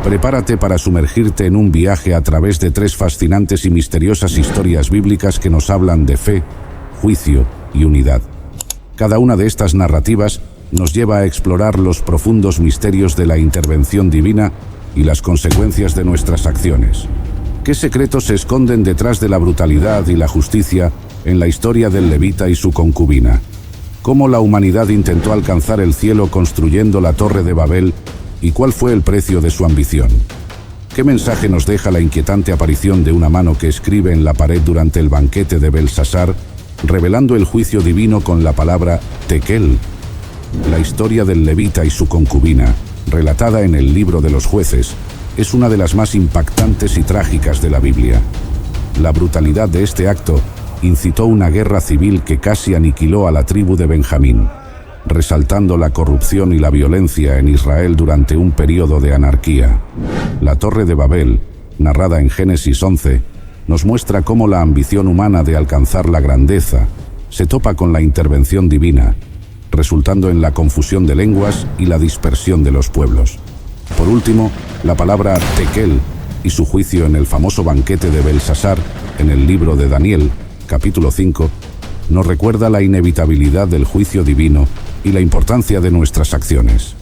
Prepárate para sumergirte en un viaje a través de 3 fascinantes y misteriosas historias bíblicas que nos hablan de fe, juicio y unidad. Cada una de estas narrativas nos lleva a explorar los profundos misterios de la intervención divina y las consecuencias de nuestras acciones. ¿Qué secretos se esconden detrás de la brutalidad y la justicia en la historia del levita y su concubina? ¿Cómo la humanidad intentó alcanzar el cielo construyendo la Torre de Babel y cuál fue el precio de su ambición? ¿Qué mensaje nos deja la inquietante aparición de una mano que escribe en la pared durante el banquete de Belsasar, revelando el juicio divino con la palabra Tekel? La historia del levita y su concubina, relatada en el libro de los Jueces, es una de las más impactantes y trágicas de la Biblia. La brutalidad de este acto incitó una guerra civil que casi aniquiló a la tribu de Benjamín, resaltando la corrupción y la violencia en Israel durante un periodo de anarquía. La Torre de Babel, narrada en Génesis 11, nos muestra cómo la ambición humana de alcanzar la grandeza se topa con la intervención divina, resultando en la confusión de lenguas y la dispersión de los pueblos. Por último, la palabra Tekel y su juicio en el famoso banquete de Belsasar, en el libro de Daniel, capítulo 5, nos recuerda la inevitabilidad del juicio divino y la importancia de nuestras acciones.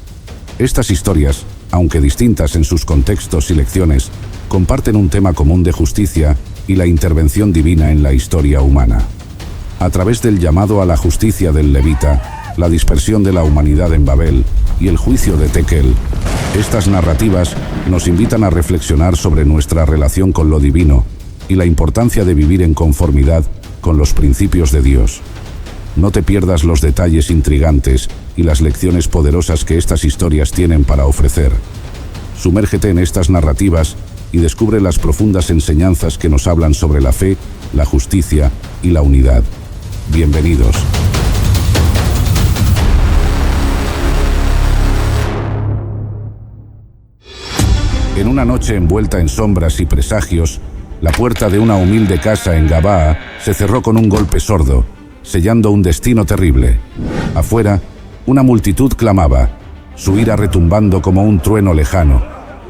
Estas historias, aunque distintas en sus contextos y lecciones, comparten un tema común de justicia y la intervención divina en la historia humana. A través del llamado a la justicia del levita, la dispersión de la humanidad en Babel y el juicio de Tekel, estas narrativas nos invitan a reflexionar sobre nuestra relación con lo divino y la importancia de vivir en conformidad con los principios de Dios. No te pierdas los detalles intrigantes y las lecciones poderosas que estas historias tienen para ofrecer. Sumérgete en estas narrativas y descubre las profundas enseñanzas que nos hablan sobre la fe, la justicia y la unidad. Bienvenidos. En una noche envuelta en sombras y presagios, la puerta de una humilde casa en Gabaa se cerró con un golpe sordo, sellando un destino terrible. Afuera, una multitud clamaba, su ira retumbando como un trueno lejano,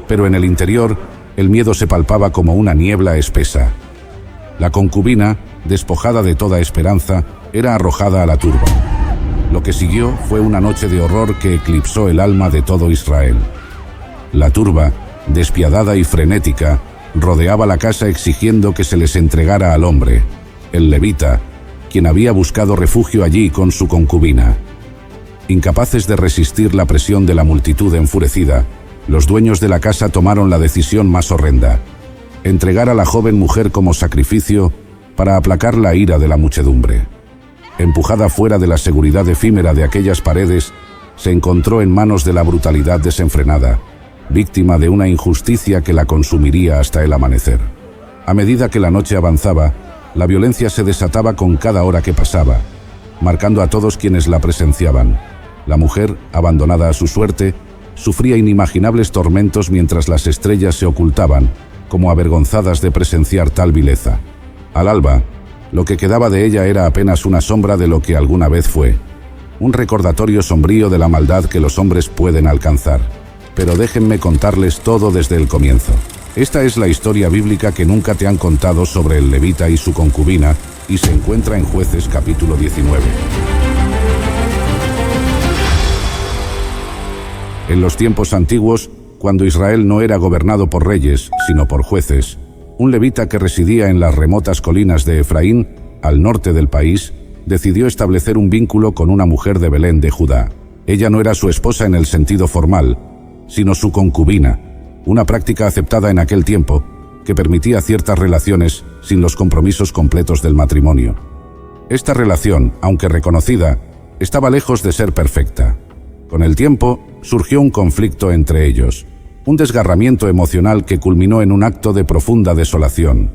pero en el interior, el miedo se palpaba como una niebla espesa. La concubina, despojada de toda esperanza, era arrojada a la turba. Lo que siguió fue una noche de horror que eclipsó el alma de todo Israel. La turba, despiadada y frenética, rodeaba la casa exigiendo que se les entregara al hombre, el levita, quien había buscado refugio allí con su concubina. Incapaces de resistir la presión de la multitud enfurecida, los dueños de la casa tomaron la decisión más horrenda: entregar a la joven mujer como sacrificio para aplacar la ira de la muchedumbre. Empujada fuera de la seguridad efímera de aquellas paredes, se encontró en manos de la brutalidad desenfrenada, víctima de una injusticia que la consumiría hasta el amanecer. A medida que la noche avanzaba, la violencia se desataba con cada hora que pasaba, marcando a todos quienes la presenciaban. La mujer, abandonada a su suerte, sufría inimaginables tormentos mientras las estrellas se ocultaban, como avergonzadas de presenciar tal vileza. Al alba, lo que quedaba de ella era apenas una sombra de lo que alguna vez fue, un recordatorio sombrío de la maldad que los hombres pueden alcanzar. Pero déjenme contarles todo desde el comienzo. Esta es la historia bíblica que nunca te han contado sobre el levita y su concubina, y se encuentra en Jueces capítulo 19. En los tiempos antiguos, cuando Israel no era gobernado por reyes, sino por jueces, un levita que residía en las remotas colinas de Efraín, al norte del país, decidió establecer un vínculo con una mujer de Belén de Judá. Ella no era su esposa en el sentido formal, sino su concubina, una práctica aceptada en aquel tiempo que permitía ciertas relaciones sin los compromisos completos del matrimonio. Esta relación, aunque reconocida, estaba lejos de ser perfecta. Con el tiempo, surgió un conflicto entre ellos, un desgarramiento emocional que culminó en un acto de profunda desolación.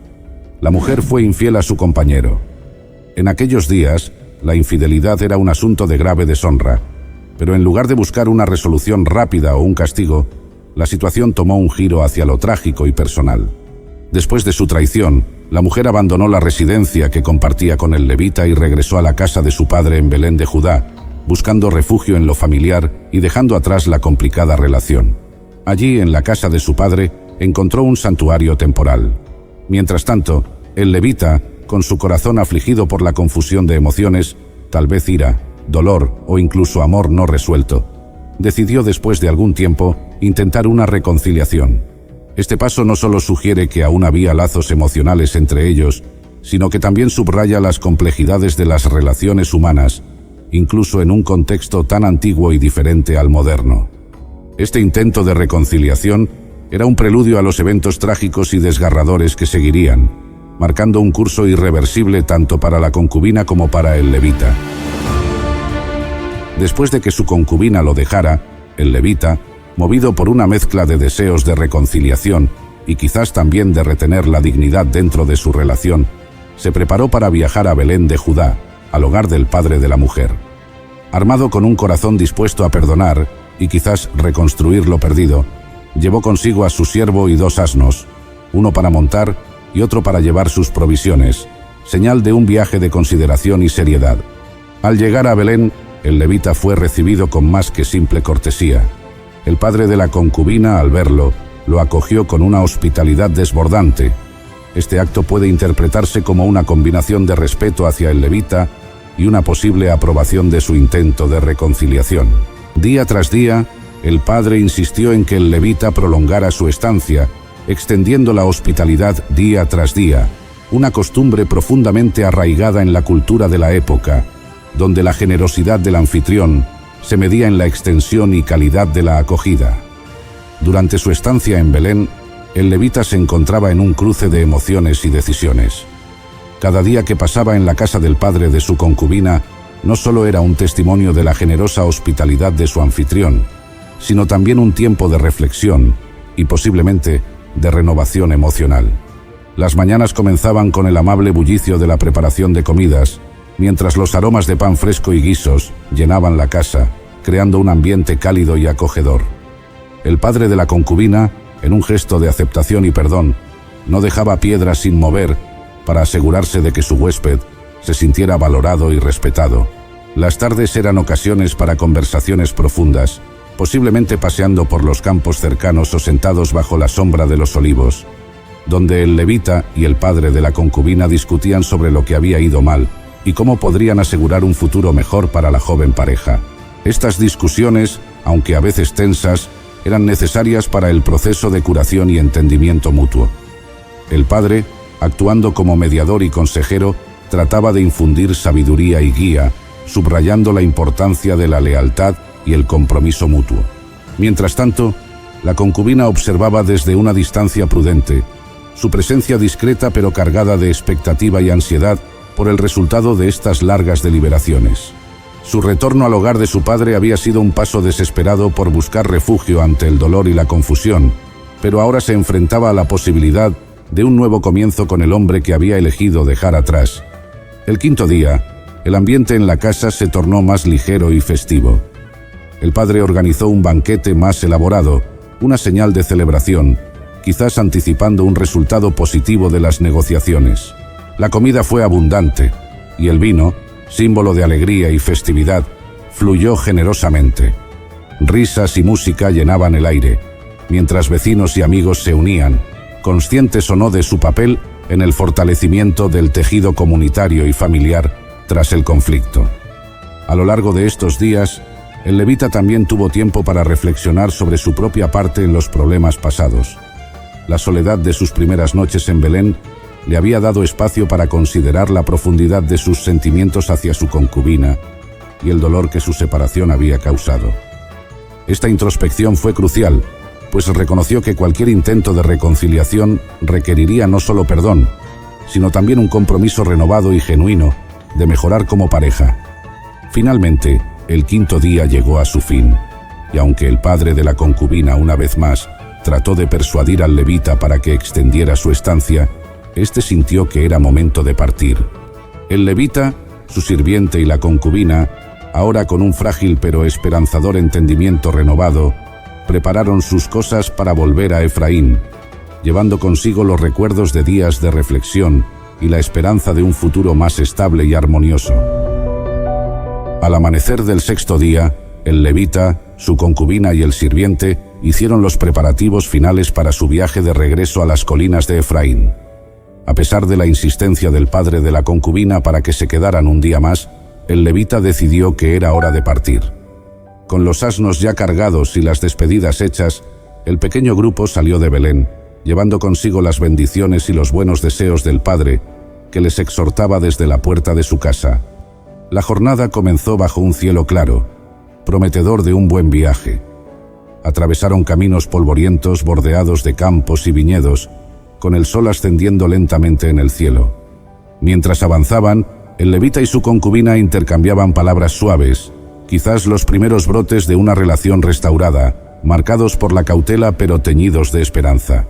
La mujer fue infiel a su compañero. En aquellos días, la infidelidad era un asunto de grave deshonra, pero en lugar de buscar una resolución rápida o un castigo, la situación tomó un giro hacia lo trágico y personal. Después de su traición, la mujer abandonó la residencia que compartía con el levita y regresó a la casa de su padre en Belén de Judá, buscando refugio en lo familiar y dejando atrás la complicada relación. Allí, en la casa de su padre, encontró un santuario temporal. Mientras tanto, el levita, con su corazón afligido por la confusión de emociones, tal vez ira, dolor o incluso amor no resuelto, decidió después de algún tiempo intentar una reconciliación. Este paso no solo sugiere que aún había lazos emocionales entre ellos, sino que también subraya las complejidades de las relaciones humanas, incluso en un contexto tan antiguo y diferente al moderno. Este intento de reconciliación era un preludio a los eventos trágicos y desgarradores que seguirían, marcando un curso irreversible tanto para la concubina como para el levita. Después de que su concubina lo dejara, el levita, movido por una mezcla de deseos de reconciliación y quizás también de retener la dignidad dentro de su relación, se preparó para viajar a Belén de Judá, al hogar del padre de la mujer. Armado con un corazón dispuesto a perdonar y quizás reconstruir lo perdido, llevó consigo a su siervo y 2 asnos, uno para montar y otro para llevar sus provisiones, señal de un viaje de consideración y seriedad. Al llegar a Belén, el levita fue recibido con más que simple cortesía. El padre de la concubina, al verlo, lo acogió con una hospitalidad desbordante. Este acto puede interpretarse como una combinación de respeto hacia el levita y una posible aprobación de su intento de reconciliación. Día tras día, el padre insistió en que el levita prolongara su estancia, extendiendo la hospitalidad día tras día, una costumbre profundamente arraigada en la cultura de la época, donde la generosidad del anfitrión se medía en la extensión y calidad de la acogida. Durante su estancia en Belén, el levita se encontraba en un cruce de emociones y decisiones. Cada día que pasaba en la casa del padre de su concubina no solo era un testimonio de la generosa hospitalidad de su anfitrión, sino también un tiempo de reflexión y posiblemente de renovación emocional. Las mañanas comenzaban con el amable bullicio de la preparación de comidas, mientras los aromas de pan fresco y guisos llenaban la casa, creando un ambiente cálido y acogedor. El padre de la concubina, en un gesto de aceptación y perdón, no dejaba piedra sin mover para asegurarse de que su huésped se sintiera valorado y respetado. Las tardes eran ocasiones para conversaciones profundas, posiblemente paseando por los campos cercanos o sentados bajo la sombra de los olivos, donde el levita y el padre de la concubina discutían sobre lo que había ido mal y cómo podrían asegurar un futuro mejor para la joven pareja. Estas discusiones, aunque a veces tensas, eran necesarias para el proceso de curación y entendimiento mutuo. El padre, actuando como mediador y consejero, trataba de infundir sabiduría y guía, subrayando la importancia de la lealtad y el compromiso mutuo. Mientras tanto, la concubina observaba desde una distancia prudente, su presencia discreta pero cargada de expectativa y ansiedad por el resultado de estas largas deliberaciones. Su retorno al hogar de su padre había sido un paso desesperado por buscar refugio ante el dolor y la confusión, pero ahora se enfrentaba a la posibilidad de un nuevo comienzo con el hombre que había elegido dejar atrás. El 5.º día, el ambiente en la casa se tornó más ligero y festivo. El padre organizó un banquete más elaborado, una señal de celebración, quizás anticipando un resultado positivo de las negociaciones. La comida fue abundante, y el vino, símbolo de alegría y festividad, fluyó generosamente. Risas y música llenaban el aire, mientras vecinos y amigos se unían, conscientes o no de su papel en el fortalecimiento del tejido comunitario y familiar tras el conflicto. A lo largo de estos días, el levita también tuvo tiempo para reflexionar sobre su propia parte en los problemas pasados. La soledad de sus primeras noches en Belén le había dado espacio para considerar la profundidad de sus sentimientos hacia su concubina y el dolor que su separación había causado. Esta introspección fue crucial, pues reconoció que cualquier intento de reconciliación requeriría no solo perdón, sino también un compromiso renovado y genuino de mejorar como pareja. Finalmente, el 5.º día llegó a su fin, y aunque el padre de la concubina una vez más trató de persuadir al levita para que extendiera su estancia, este sintió que era momento de partir. El levita, su sirviente y la concubina, ahora con un frágil pero esperanzador entendimiento renovado, prepararon sus cosas para volver a Efraín, llevando consigo los recuerdos de días de reflexión y la esperanza de un futuro más estable y armonioso. Al amanecer del 6.º día, el levita, su concubina y el sirviente hicieron los preparativos finales para su viaje de regreso a las colinas de Efraín. A pesar de la insistencia del padre de la concubina para que se quedaran un día más, el levita decidió que era hora de partir. Con los asnos ya cargados y las despedidas hechas, el pequeño grupo salió de Belén, llevando consigo las bendiciones y los buenos deseos del padre, que les exhortaba desde la puerta de su casa. La jornada comenzó bajo un cielo claro, prometedor de un buen viaje. Atravesaron caminos polvorientos bordeados de campos y viñedos, con el sol ascendiendo lentamente en el cielo. Mientras avanzaban, el levita y su concubina intercambiaban palabras suaves, quizás los primeros brotes de una relación restaurada, marcados por la cautela pero teñidos de esperanza.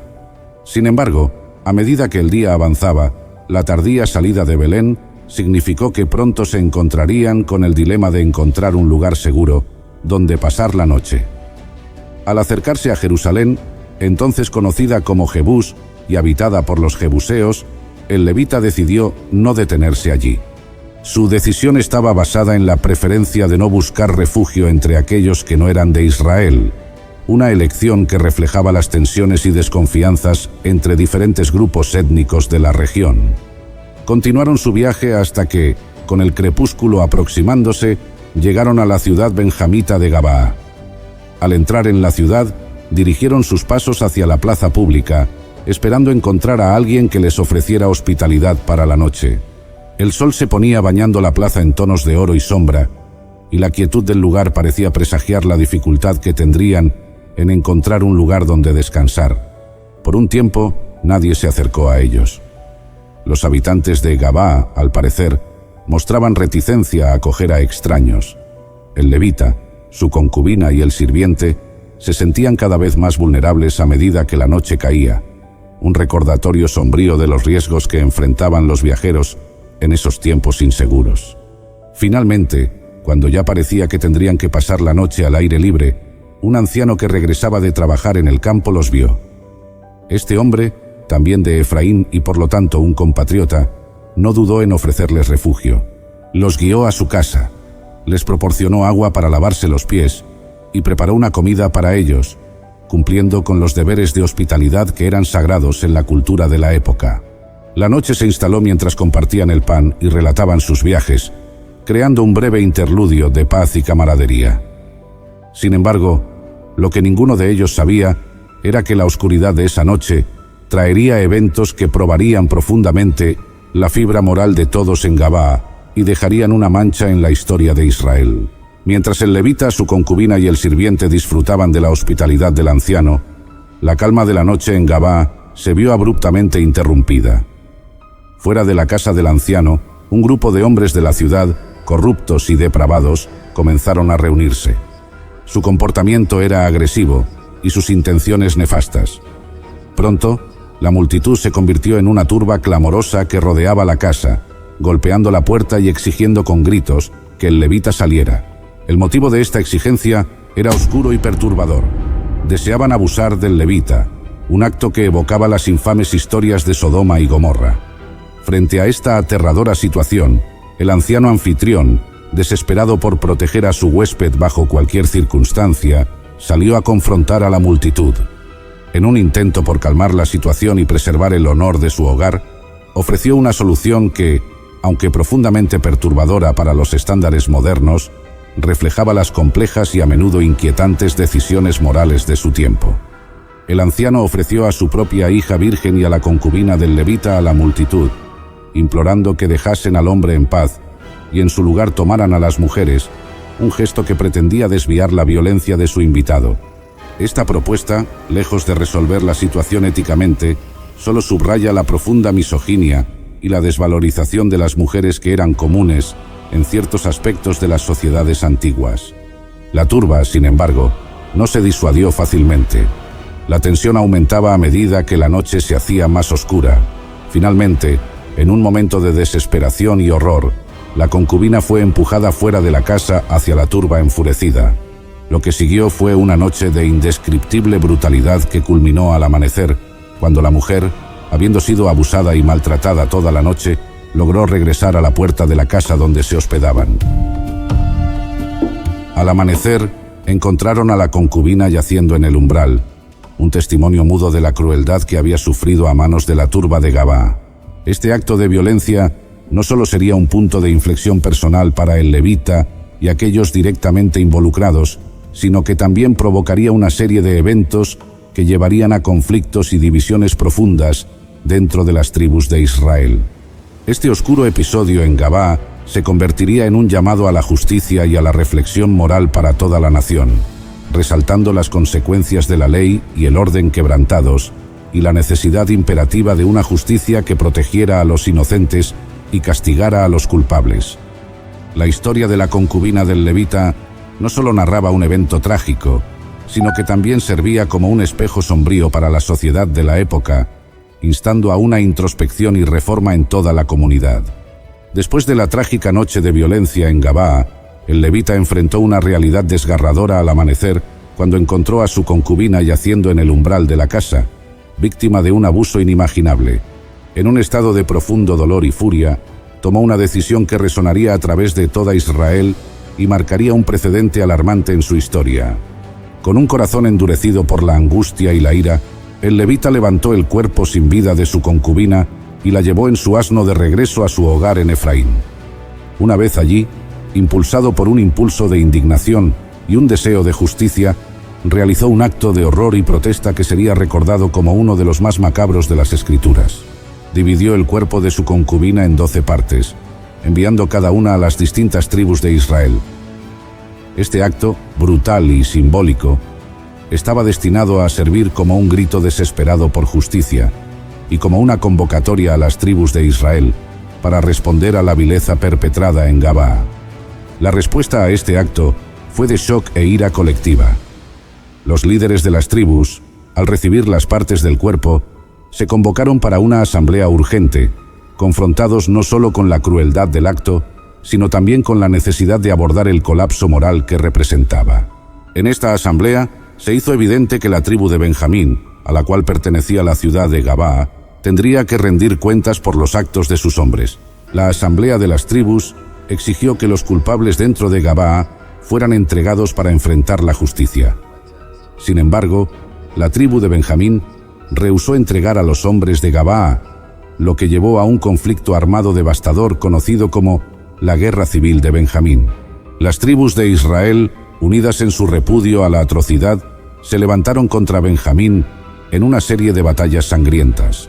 Sin embargo, a medida que el día avanzaba, la tardía salida de Belén significó que pronto se encontrarían con el dilema de encontrar un lugar seguro donde pasar la noche. Al acercarse a Jerusalén, entonces conocida como Jebús y habitada por los jebuseos, el levita decidió no detenerse allí. Su decisión estaba basada en la preferencia de no buscar refugio entre aquellos que no eran de Israel, una elección que reflejaba las tensiones y desconfianzas entre diferentes grupos étnicos de la región. Continuaron su viaje hasta que, con el crepúsculo aproximándose, llegaron a la ciudad benjamita de Gabaa. Al entrar en la ciudad, dirigieron sus pasos hacia la plaza pública, esperando encontrar a alguien que les ofreciera hospitalidad para la noche. El sol se ponía bañando la plaza en tonos de oro y sombra, y la quietud del lugar parecía presagiar la dificultad que tendrían en encontrar un lugar donde descansar. Por un tiempo, nadie se acercó a ellos. Los habitantes de Gabaa, al parecer, mostraban reticencia a acoger a extraños. El levita, su concubina y el sirviente se sentían cada vez más vulnerables a medida que la noche caía, un recordatorio sombrío de los riesgos que enfrentaban los viajeros en esos tiempos inseguros. Finalmente, cuando ya parecía que tendrían que pasar la noche al aire libre, un anciano que regresaba de trabajar en el campo los vio. Este hombre, también de Efraín y por lo tanto un compatriota, no dudó en ofrecerles refugio. Los guió a su casa, les proporcionó agua para lavarse los pies y preparó una comida para ellos, cumpliendo con los deberes de hospitalidad que eran sagrados en la cultura de la época. La noche se instaló mientras compartían el pan y relataban sus viajes, creando un breve interludio de paz y camaradería. Sin embargo, lo que ninguno de ellos sabía era que la oscuridad de esa noche traería eventos que probarían profundamente la fibra moral de todos en Gabaa y dejarían una mancha en la historia de Israel. Mientras el levita, su concubina y el sirviente disfrutaban de la hospitalidad del anciano, la calma de la noche en Gabaa se vio abruptamente interrumpida. Fuera de la casa del anciano, un grupo de hombres de la ciudad, corruptos y depravados, comenzaron a reunirse. Su comportamiento era agresivo y sus intenciones nefastas. Pronto, la multitud se convirtió en una turba clamorosa que rodeaba la casa, golpeando la puerta y exigiendo con gritos que el levita saliera. El motivo de esta exigencia era oscuro y perturbador. Deseaban abusar del levita, un acto que evocaba las infames historias de Sodoma y Gomorra. Frente a esta aterradora situación, el anciano anfitrión, desesperado por proteger a su huésped bajo cualquier circunstancia, salió a confrontar a la multitud. En un intento por calmar la situación y preservar el honor de su hogar, ofreció una solución que, aunque profundamente perturbadora para los estándares modernos, reflejaba las complejas y a menudo inquietantes decisiones morales de su tiempo. El anciano ofreció a su propia hija virgen y a la concubina del levita a la multitud, implorando que dejasen al hombre en paz y en su lugar tomaran a las mujeres, un gesto que pretendía desviar la violencia de su invitado. Esta propuesta, lejos de resolver la situación éticamente, solo subraya la profunda misoginia y la desvalorización de las mujeres que eran comunes en ciertos aspectos de las sociedades antiguas. La turba, sin embargo, no se disuadió fácilmente. La tensión aumentaba a medida que la noche se hacía más oscura. Finalmente, en un momento de desesperación y horror, la concubina fue empujada fuera de la casa hacia la turba enfurecida. Lo que siguió fue una noche de indescriptible brutalidad que culminó al amanecer, cuando la mujer, habiendo sido abusada y maltratada toda la noche, logró regresar a la puerta de la casa donde se hospedaban. Al amanecer, encontraron a la concubina yaciendo en el umbral, un testimonio mudo de la crueldad que había sufrido a manos de la turba de Gabaa. Este acto de violencia no solo sería un punto de inflexión personal para el levita y aquellos directamente involucrados, sino que también provocaría una serie de eventos que llevarían a conflictos y divisiones profundas dentro de las tribus de Israel. Este oscuro episodio en Gabaa se convertiría en un llamado a la justicia y a la reflexión moral para toda la nación, resaltando las consecuencias de la ley y el orden quebrantados y la necesidad imperativa de una justicia que protegiera a los inocentes y castigara a los culpables. La historia de la concubina del levita no solo narraba un evento trágico, sino que también servía como un espejo sombrío para la sociedad de la época, instando a una introspección y reforma en toda la comunidad. Después de la trágica noche de violencia en Gabaa, el levita enfrentó una realidad desgarradora al amanecer cuando encontró a su concubina yaciendo en el umbral de la casa, víctima de un abuso inimaginable. En un estado de profundo dolor y furia, tomó una decisión que resonaría a través de toda Israel y marcaría un precedente alarmante en su historia. Con un corazón endurecido por la angustia y la ira, el levita levantó el cuerpo sin vida de su concubina y la llevó en su asno de regreso a su hogar en Efraín. Una vez allí, impulsado por un impulso de indignación y un deseo de justicia, realizó un acto de horror y protesta que sería recordado como uno de los más macabros de las Escrituras. Dividió el cuerpo de su concubina en 12 partes, enviando cada una a las distintas tribus de Israel. Este acto, brutal y simbólico, estaba destinado a servir como un grito desesperado por justicia y como una convocatoria a las tribus de Israel para responder a la vileza perpetrada en Gabaa. La respuesta a este acto fue de shock e ira colectiva. Los líderes de las tribus, al recibir las partes del cuerpo, se convocaron para una asamblea urgente, confrontados no solo con la crueldad del acto, sino también con la necesidad de abordar el colapso moral que representaba. En esta asamblea se hizo evidente que la tribu de Benjamín, a la cual pertenecía la ciudad de Gabaa, tendría que rendir cuentas por los actos de sus hombres. La asamblea de las tribus exigió que los culpables dentro de Gabaa fueran entregados para enfrentar la justicia. Sin embargo, la tribu de Benjamín rehusó entregar a los hombres de Gabaa, lo que llevó a un conflicto armado devastador conocido como la Guerra Civil de Benjamín. Las tribus de Israel, unidas en su repudio a la atrocidad, se levantaron contra Benjamín en una serie de batallas sangrientas.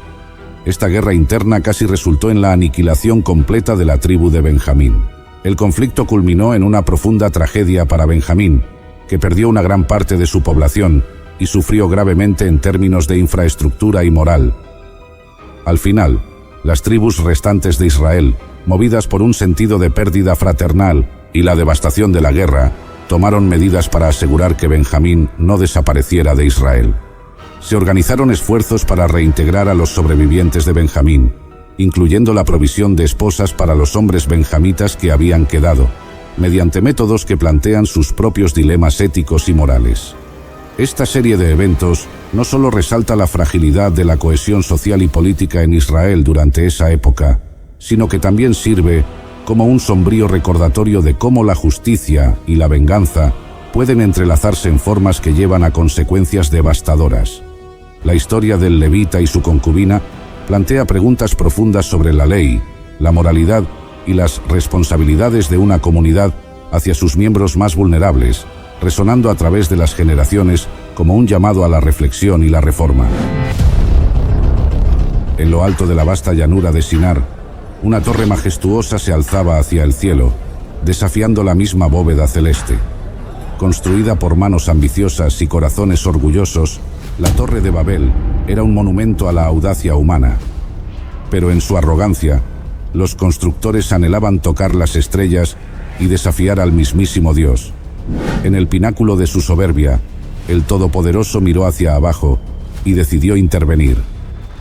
Esta guerra interna casi resultó en la aniquilación completa de la tribu de Benjamín. El conflicto culminó en una profunda tragedia para Benjamín, que perdió una gran parte de su población y sufrió gravemente en términos de infraestructura y moral. Al final, las tribus restantes de Israel, movidas por un sentido de pérdida fraternal y la devastación de la guerra, tomaron medidas para asegurar que Benjamín no desapareciera de Israel. Se organizaron esfuerzos para reintegrar a los sobrevivientes de Benjamín, incluyendo la provisión de esposas para los hombres benjamitas que habían quedado, mediante métodos que plantean sus propios dilemas éticos y morales. Esta serie de eventos no solo resalta la fragilidad de la cohesión social y política en Israel durante esa época, sino que también sirve como un sombrío recordatorio de cómo la justicia y la venganza pueden entrelazarse en formas que llevan a consecuencias devastadoras. La historia del levita y su concubina plantea preguntas profundas sobre la ley, la moralidad y las responsabilidades de una comunidad hacia sus miembros más vulnerables, resonando a través de las generaciones como un llamado a la reflexión y la reforma. En lo alto de la vasta llanura de Sinar, una torre majestuosa se alzaba hacia el cielo, desafiando la misma bóveda celeste. Construida por manos ambiciosas y corazones orgullosos, la Torre de Babel era un monumento a la audacia humana. Pero en su arrogancia, los constructores anhelaban tocar las estrellas y desafiar al mismísimo Dios. En el pináculo de su soberbia, el Todopoderoso miró hacia abajo y decidió intervenir.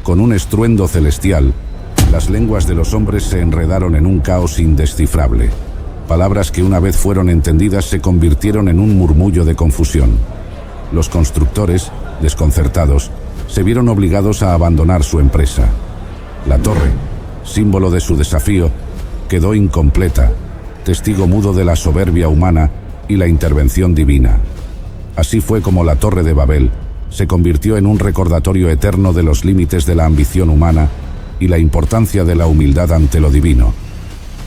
Con un estruendo celestial, las lenguas de los hombres se enredaron en un caos indescifrable. Palabras que una vez fueron entendidas se convirtieron en un murmullo de confusión. Los constructores, desconcertados, se vieron obligados a abandonar su empresa. La torre, símbolo de su desafío, quedó incompleta, testigo mudo de la soberbia humana y la intervención divina. Así fue como la Torre de Babel se convirtió en un recordatorio eterno de los límites de la ambición humana y la importancia de la humildad ante lo divino.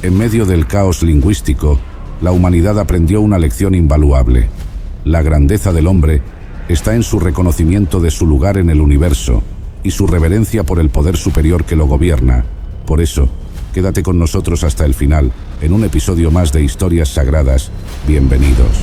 En medio del caos lingüístico, la humanidad aprendió una lección invaluable. La grandeza del hombre está en su reconocimiento de su lugar en el universo y su reverencia por el poder superior que lo gobierna. Por eso, quédate con nosotros hasta el final, en un episodio más de Historias Sagradas. Bienvenidos.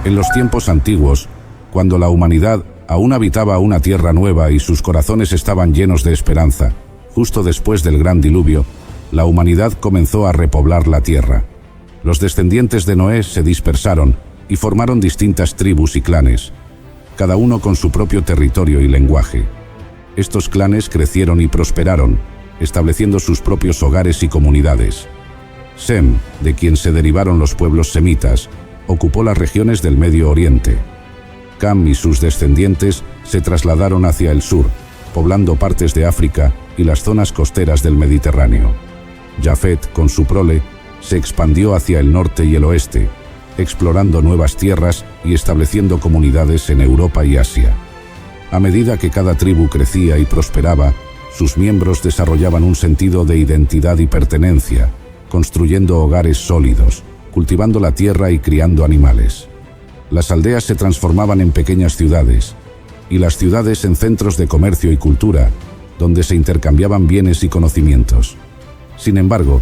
En los tiempos antiguos, cuando la humanidad aún habitaba una tierra nueva y sus corazones estaban llenos de esperanza, justo después del gran diluvio, la humanidad comenzó a repoblar la tierra. Los descendientes de Noé se dispersaron y formaron distintas tribus y clanes, cada uno con su propio territorio y lenguaje. Estos clanes crecieron y prosperaron, estableciendo sus propios hogares y comunidades. Sem, de quien se derivaron los pueblos semitas, ocupó las regiones del Medio Oriente. Cam y sus descendientes se trasladaron hacia el sur, poblando partes de África y las zonas costeras del Mediterráneo. Jafet, con su prole, se expandió hacia el norte y el oeste, explorando nuevas tierras y estableciendo comunidades en Europa y Asia. A medida que cada tribu crecía y prosperaba, sus miembros desarrollaban un sentido de identidad y pertenencia, construyendo hogares sólidos, cultivando la tierra y criando animales. Las aldeas se transformaban en pequeñas ciudades, y las ciudades en centros de comercio y cultura, donde se intercambiaban bienes y conocimientos. Sin embargo,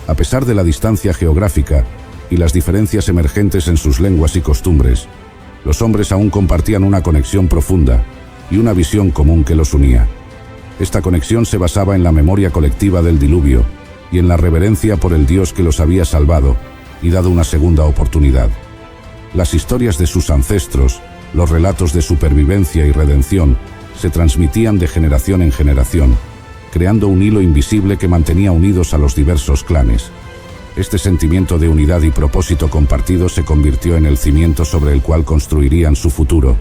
a pesar de la distancia geográfica y las diferencias emergentes en sus lenguas y costumbres, los hombres aún compartían una conexión profunda y una visión común que los unía. Esta conexión se basaba en la memoria colectiva del diluvio y en la reverencia por el Dios que los había salvado y dado una segunda oportunidad. Las historias de sus ancestros, los relatos de supervivencia y redención, se transmitían de generación en generación, creando un hilo invisible que mantenía unidos a los diversos clanes. Este sentimiento de unidad y propósito compartido se convirtió en el cimiento sobre el cual construirían su futuro.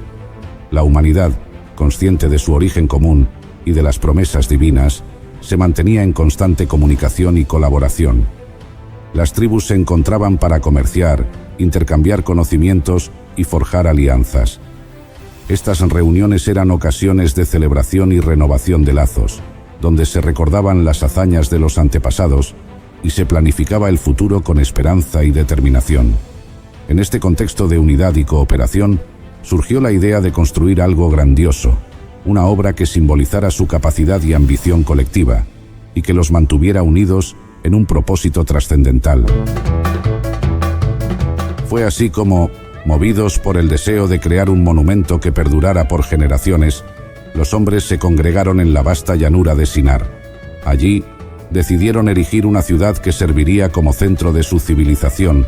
La humanidad, consciente de su origen común y de las promesas divinas, se mantenía en constante comunicación y colaboración. Las tribus se encontraban para comerciar, intercambiar conocimientos y forjar alianzas. Estas reuniones eran ocasiones de celebración y renovación de lazos, donde se recordaban las hazañas de los antepasados y se planificaba el futuro con esperanza y determinación. En este contexto de unidad y cooperación, surgió la idea de construir algo grandioso, una obra que simbolizara su capacidad y ambición colectiva, y que los mantuviera unidos en un propósito trascendental. Fue así como, movidos por el deseo de crear un monumento que perdurara por generaciones, los hombres se congregaron en la vasta llanura de Sinar. Allí, decidieron erigir una ciudad que serviría como centro de su civilización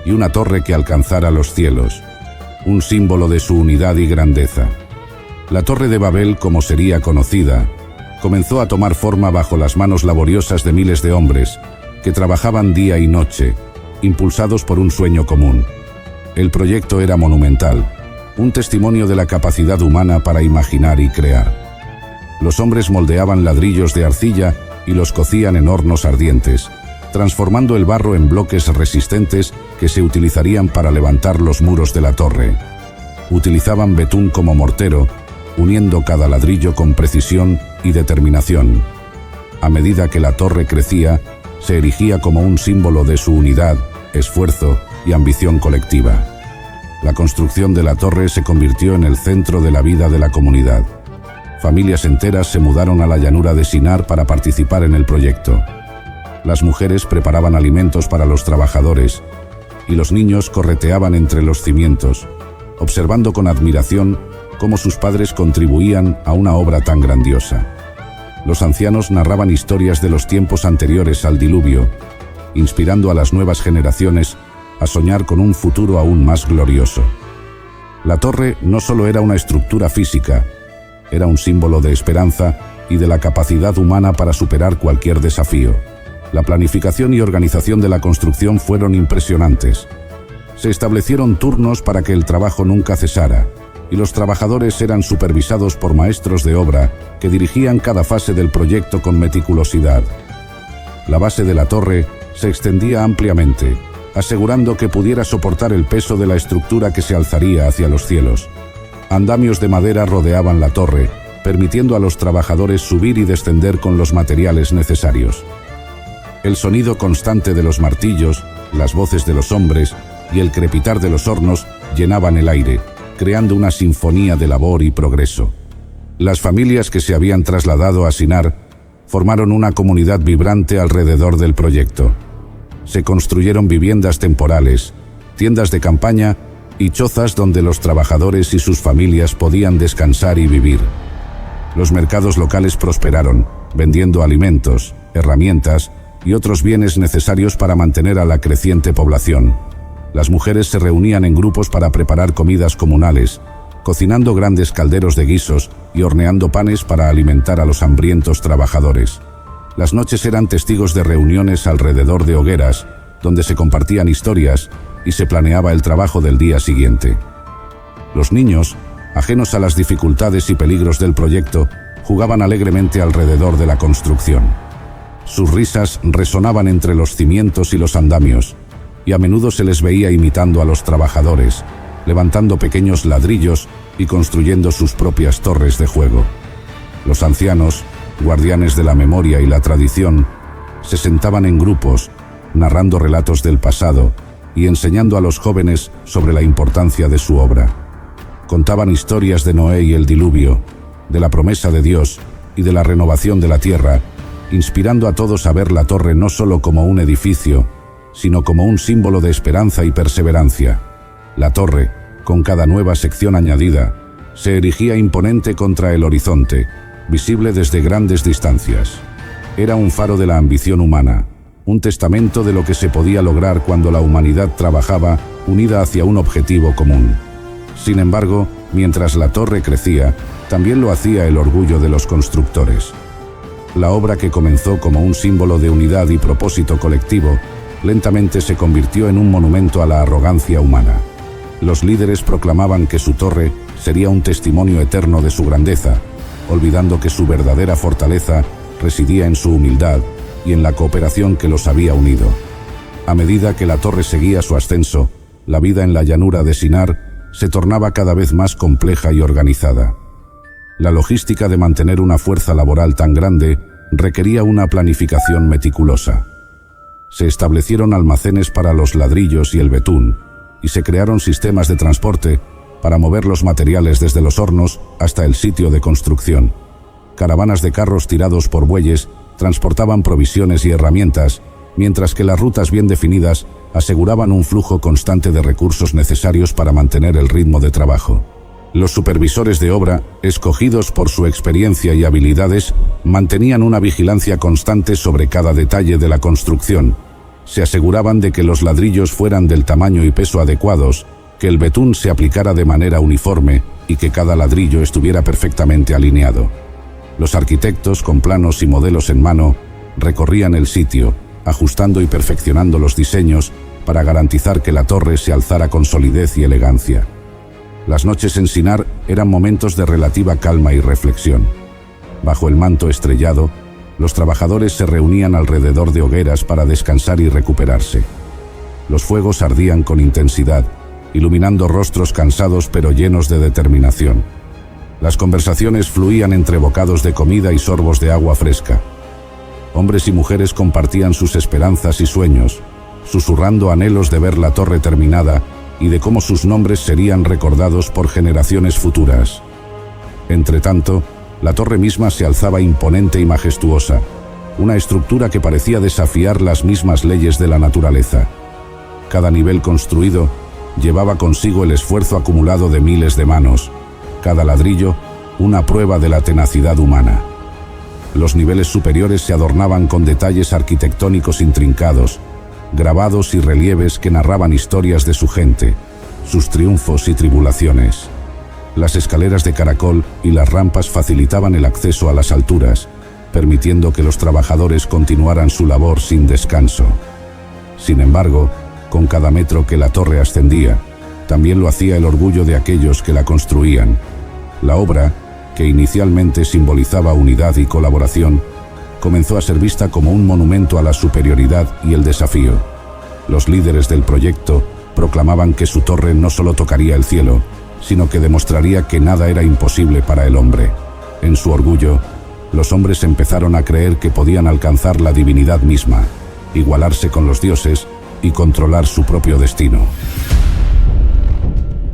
y una torre que alcanzara los cielos, un símbolo de su unidad y grandeza. La Torre de Babel, como sería conocida, comenzó a tomar forma bajo las manos laboriosas de miles de hombres que trabajaban día y noche, impulsados por un sueño común. El proyecto era monumental, un testimonio de la capacidad humana para imaginar y crear. Los hombres moldeaban ladrillos de arcilla y los cocían en hornos ardientes, transformando el barro en bloques resistentes que se utilizarían para levantar los muros de la torre. Utilizaban betún como mortero, uniendo cada ladrillo con precisión y determinación. A medida que la torre crecía, se erigía como un símbolo de su unidad, esfuerzo y ambición colectiva. La construcción de la torre se convirtió en el centro de la vida de la comunidad. Familias enteras se mudaron a la llanura de Sinar para participar en el proyecto. Las mujeres preparaban alimentos para los trabajadores y los niños correteaban entre los cimientos, observando con admiración cómo sus padres contribuían a una obra tan grandiosa. Los ancianos narraban historias de los tiempos anteriores al diluvio, inspirando a las nuevas generaciones a soñar con un futuro aún más glorioso. La torre no solo era una estructura física, era un símbolo de esperanza y de la capacidad humana para superar cualquier desafío. La planificación y organización de la construcción fueron impresionantes. Se establecieron turnos para que el trabajo nunca cesara, y los trabajadores eran supervisados por maestros de obra que dirigían cada fase del proyecto con meticulosidad. La base de la torre se extendía ampliamente, asegurando que pudiera soportar el peso de la estructura que se alzaría hacia los cielos. Andamios de madera rodeaban la torre, permitiendo a los trabajadores subir y descender con los materiales necesarios. El sonido constante de los martillos, las voces de los hombres y el crepitar de los hornos llenaban el aire, creando una sinfonía de labor y progreso. Las familias que se habían trasladado a Sinar formaron una comunidad vibrante alrededor del proyecto. Se construyeron viviendas temporales, tiendas de campaña y chozas donde los trabajadores y sus familias podían descansar y vivir. Los mercados locales prosperaron, vendiendo alimentos, herramientas y otros bienes necesarios para mantener a la creciente población. Las mujeres se reunían en grupos para preparar comidas comunales, cocinando grandes calderos de guisos y horneando panes para alimentar a los hambrientos trabajadores. Las noches eran testigos de reuniones alrededor de hogueras, donde se compartían historias y se planeaba el trabajo del día siguiente. Los niños, ajenos a las dificultades y peligros del proyecto, jugaban alegremente alrededor de la construcción. Sus risas resonaban entre los cimientos y los andamios, y a menudo se les veía imitando a los trabajadores, levantando pequeños ladrillos y construyendo sus propias torres de juego. Los ancianos, guardianes de la memoria y la tradición, se sentaban en grupos, narrando relatos del pasado y enseñando a los jóvenes sobre la importancia de su obra. Contaban historias de Noé y el diluvio, de la promesa de Dios y de la renovación de la tierra, inspirando a todos a ver la torre no solo como un edificio, sino como un símbolo de esperanza y perseverancia. La torre, con cada nueva sección añadida, se erigía imponente contra el horizonte, visible desde grandes distancias. Era un faro de la ambición humana, un testamento de lo que se podía lograr cuando la humanidad trabajaba unida hacia un objetivo común. Sin embargo, mientras la torre crecía, también lo hacía el orgullo de los constructores. La obra, que comenzó como un símbolo de unidad y propósito colectivo, lentamente se convirtió en un monumento a la arrogancia humana. Los líderes proclamaban que su torre sería un testimonio eterno de su grandeza, olvidando que su verdadera fortaleza residía en su humildad y en la cooperación que los había unido. A medida que la torre seguía su ascenso, la vida en la llanura de Sinar se tornaba cada vez más compleja y organizada. La logística de mantener una fuerza laboral tan grande requería una planificación meticulosa. Se establecieron almacenes para los ladrillos y el betún, y se crearon sistemas de transporte para mover los materiales desde los hornos hasta el sitio de construcción. Caravanas de carros tirados por bueyes transportaban provisiones y herramientas, mientras que las rutas bien definidas aseguraban un flujo constante de recursos necesarios para mantener el ritmo de trabajo. Los supervisores de obra, escogidos por su experiencia y habilidades, mantenían una vigilancia constante sobre cada detalle de la construcción. Se aseguraban de que los ladrillos fueran del tamaño y peso adecuados, que el betún se aplicara de manera uniforme y que cada ladrillo estuviera perfectamente alineado. Los arquitectos, con planos y modelos en mano, recorrían el sitio, ajustando y perfeccionando los diseños para garantizar que la torre se alzara con solidez y elegancia. Las noches en Sinar eran momentos de relativa calma y reflexión. Bajo el manto estrellado, los trabajadores se reunían alrededor de hogueras para descansar y recuperarse. Los fuegos ardían con intensidad, iluminando rostros cansados pero llenos de determinación. Las conversaciones fluían entre bocados de comida y sorbos de agua fresca. Hombres y mujeres compartían sus esperanzas y sueños, susurrando anhelos de ver la torre terminada y de cómo sus nombres serían recordados por generaciones futuras. Entretanto, la torre misma se alzaba imponente y majestuosa, una estructura que parecía desafiar las mismas leyes de la naturaleza. Cada nivel construido llevaba consigo el esfuerzo acumulado de miles de manos, cada ladrillo una prueba de la tenacidad humana. Los niveles superiores se adornaban con detalles arquitectónicos intrincados, grabados y relieves que narraban historias de su gente, sus triunfos y tribulaciones. Las escaleras de caracol y las rampas facilitaban el acceso a las alturas, permitiendo que los trabajadores continuaran su labor sin descanso. Sin embargo, con cada metro que la torre ascendía, también lo hacía el orgullo de aquellos que la construían. La obra, que inicialmente simbolizaba unidad y colaboración, comenzó a ser vista como un monumento a la superioridad y el desafío. Los líderes del proyecto proclamaban que su torre no solo tocaría el cielo, sino que demostraría que nada era imposible para el hombre. En su orgullo, los hombres empezaron a creer que podían alcanzar la divinidad misma, igualarse con los dioses y controlar su propio destino.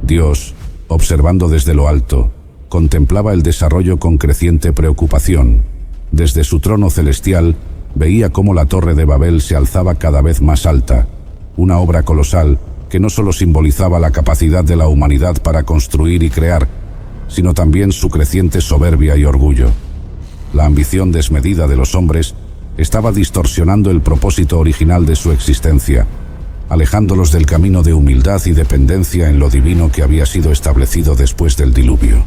Dios, observando desde lo alto, contemplaba el desarrollo con creciente preocupación. Desde su trono celestial, veía cómo la Torre de Babel se alzaba cada vez más alta, una obra colosal que no solo simbolizaba la capacidad de la humanidad para construir y crear, sino también su creciente soberbia y orgullo. La ambición desmedida de los hombres estaba distorsionando el propósito original de su existencia, alejándolos del camino de humildad y dependencia en lo divino que había sido establecido después del diluvio.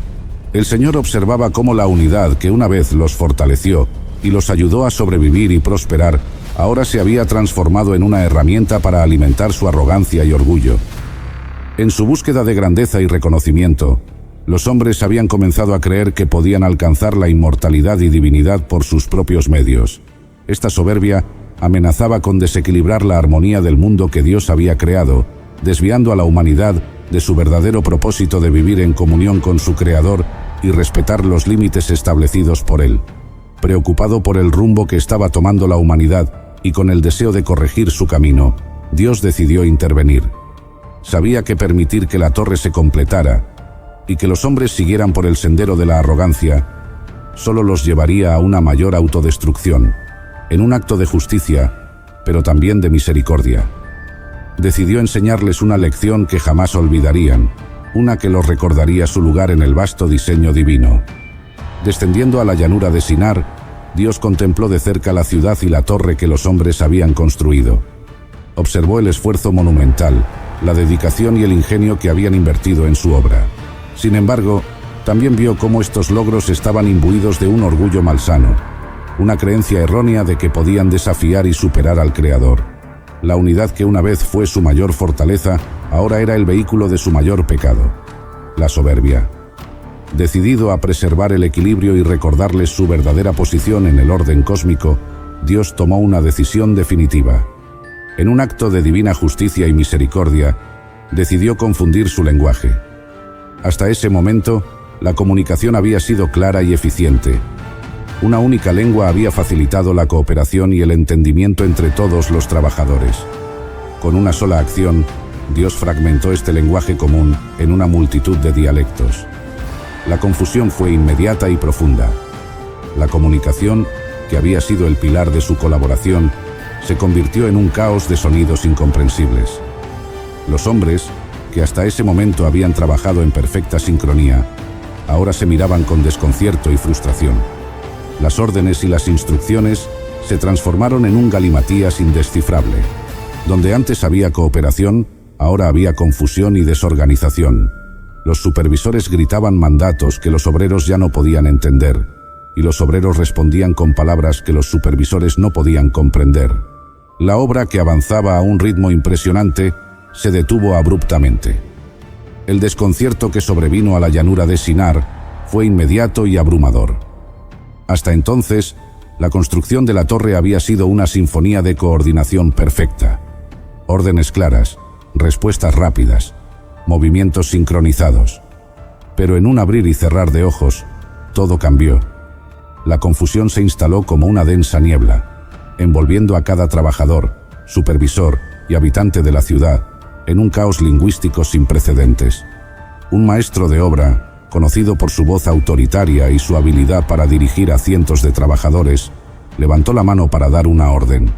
El Señor observaba cómo la unidad que una vez los fortaleció y los ayudó a sobrevivir y prosperar, ahora se había transformado en una herramienta para alimentar su arrogancia y orgullo. En su búsqueda de grandeza y reconocimiento, los hombres habían comenzado a creer que podían alcanzar la inmortalidad y divinidad por sus propios medios. Esta soberbia amenazaba con desequilibrar la armonía del mundo que Dios había creado, desviando a la humanidad de su verdadero propósito de vivir en comunión con su Creador y respetar los límites establecidos por Él. Preocupado por el rumbo que estaba tomando la humanidad y con el deseo de corregir su camino, Dios decidió intervenir. Sabía que permitir que la torre se completara y que los hombres siguieran por el sendero de la arrogancia solo los llevaría a una mayor autodestrucción, en un acto de justicia, pero también de misericordia. Decidió enseñarles una lección que jamás olvidarían, una que los recordaría su lugar en el vasto diseño divino. Descendiendo a la llanura de Sinar, Dios contempló de cerca la ciudad y la torre que los hombres habían construido. Observó el esfuerzo monumental, la dedicación y el ingenio que habían invertido en su obra. Sin embargo, también vio cómo estos logros estaban imbuidos de un orgullo malsano, una creencia errónea de que podían desafiar y superar al Creador. La unidad que una vez fue su mayor fortaleza, ahora era el vehículo de su mayor pecado, la soberbia. Decidido a preservar el equilibrio y recordarles su verdadera posición en el orden cósmico, Dios tomó una decisión definitiva. En un acto de divina justicia y misericordia, decidió confundir su lenguaje. Hasta ese momento, la comunicación había sido clara y eficiente. Una única lengua había facilitado la cooperación y el entendimiento entre todos los trabajadores. Con una sola acción, Dios fragmentó este lenguaje común en una multitud de dialectos. La confusión fue inmediata y profunda. La comunicación, que había sido el pilar de su colaboración, se convirtió en un caos de sonidos incomprensibles. Los hombres, que hasta ese momento habían trabajado en perfecta sincronía, ahora se miraban con desconcierto y frustración. Las órdenes y las instrucciones se transformaron en un galimatías indescifrable. Donde antes había cooperación, ahora había confusión y desorganización. Los supervisores gritaban mandatos que los obreros ya no podían entender, y los obreros respondían con palabras que los supervisores no podían comprender. La obra, que avanzaba a un ritmo impresionante, se detuvo abruptamente. El desconcierto que sobrevino a la llanura de Sinar fue inmediato y abrumador. Hasta entonces, la construcción de la torre había sido una sinfonía de coordinación perfecta. Órdenes claras, respuestas rápidas, movimientos sincronizados. Pero en un abrir y cerrar de ojos, todo cambió. La confusión se instaló como una densa niebla, envolviendo a cada trabajador, supervisor y habitante de la ciudad en un caos lingüístico sin precedentes. Un maestro de obra, conocido por su voz autoritaria y su habilidad para dirigir a cientos de trabajadores, levantó la mano para dar una orden.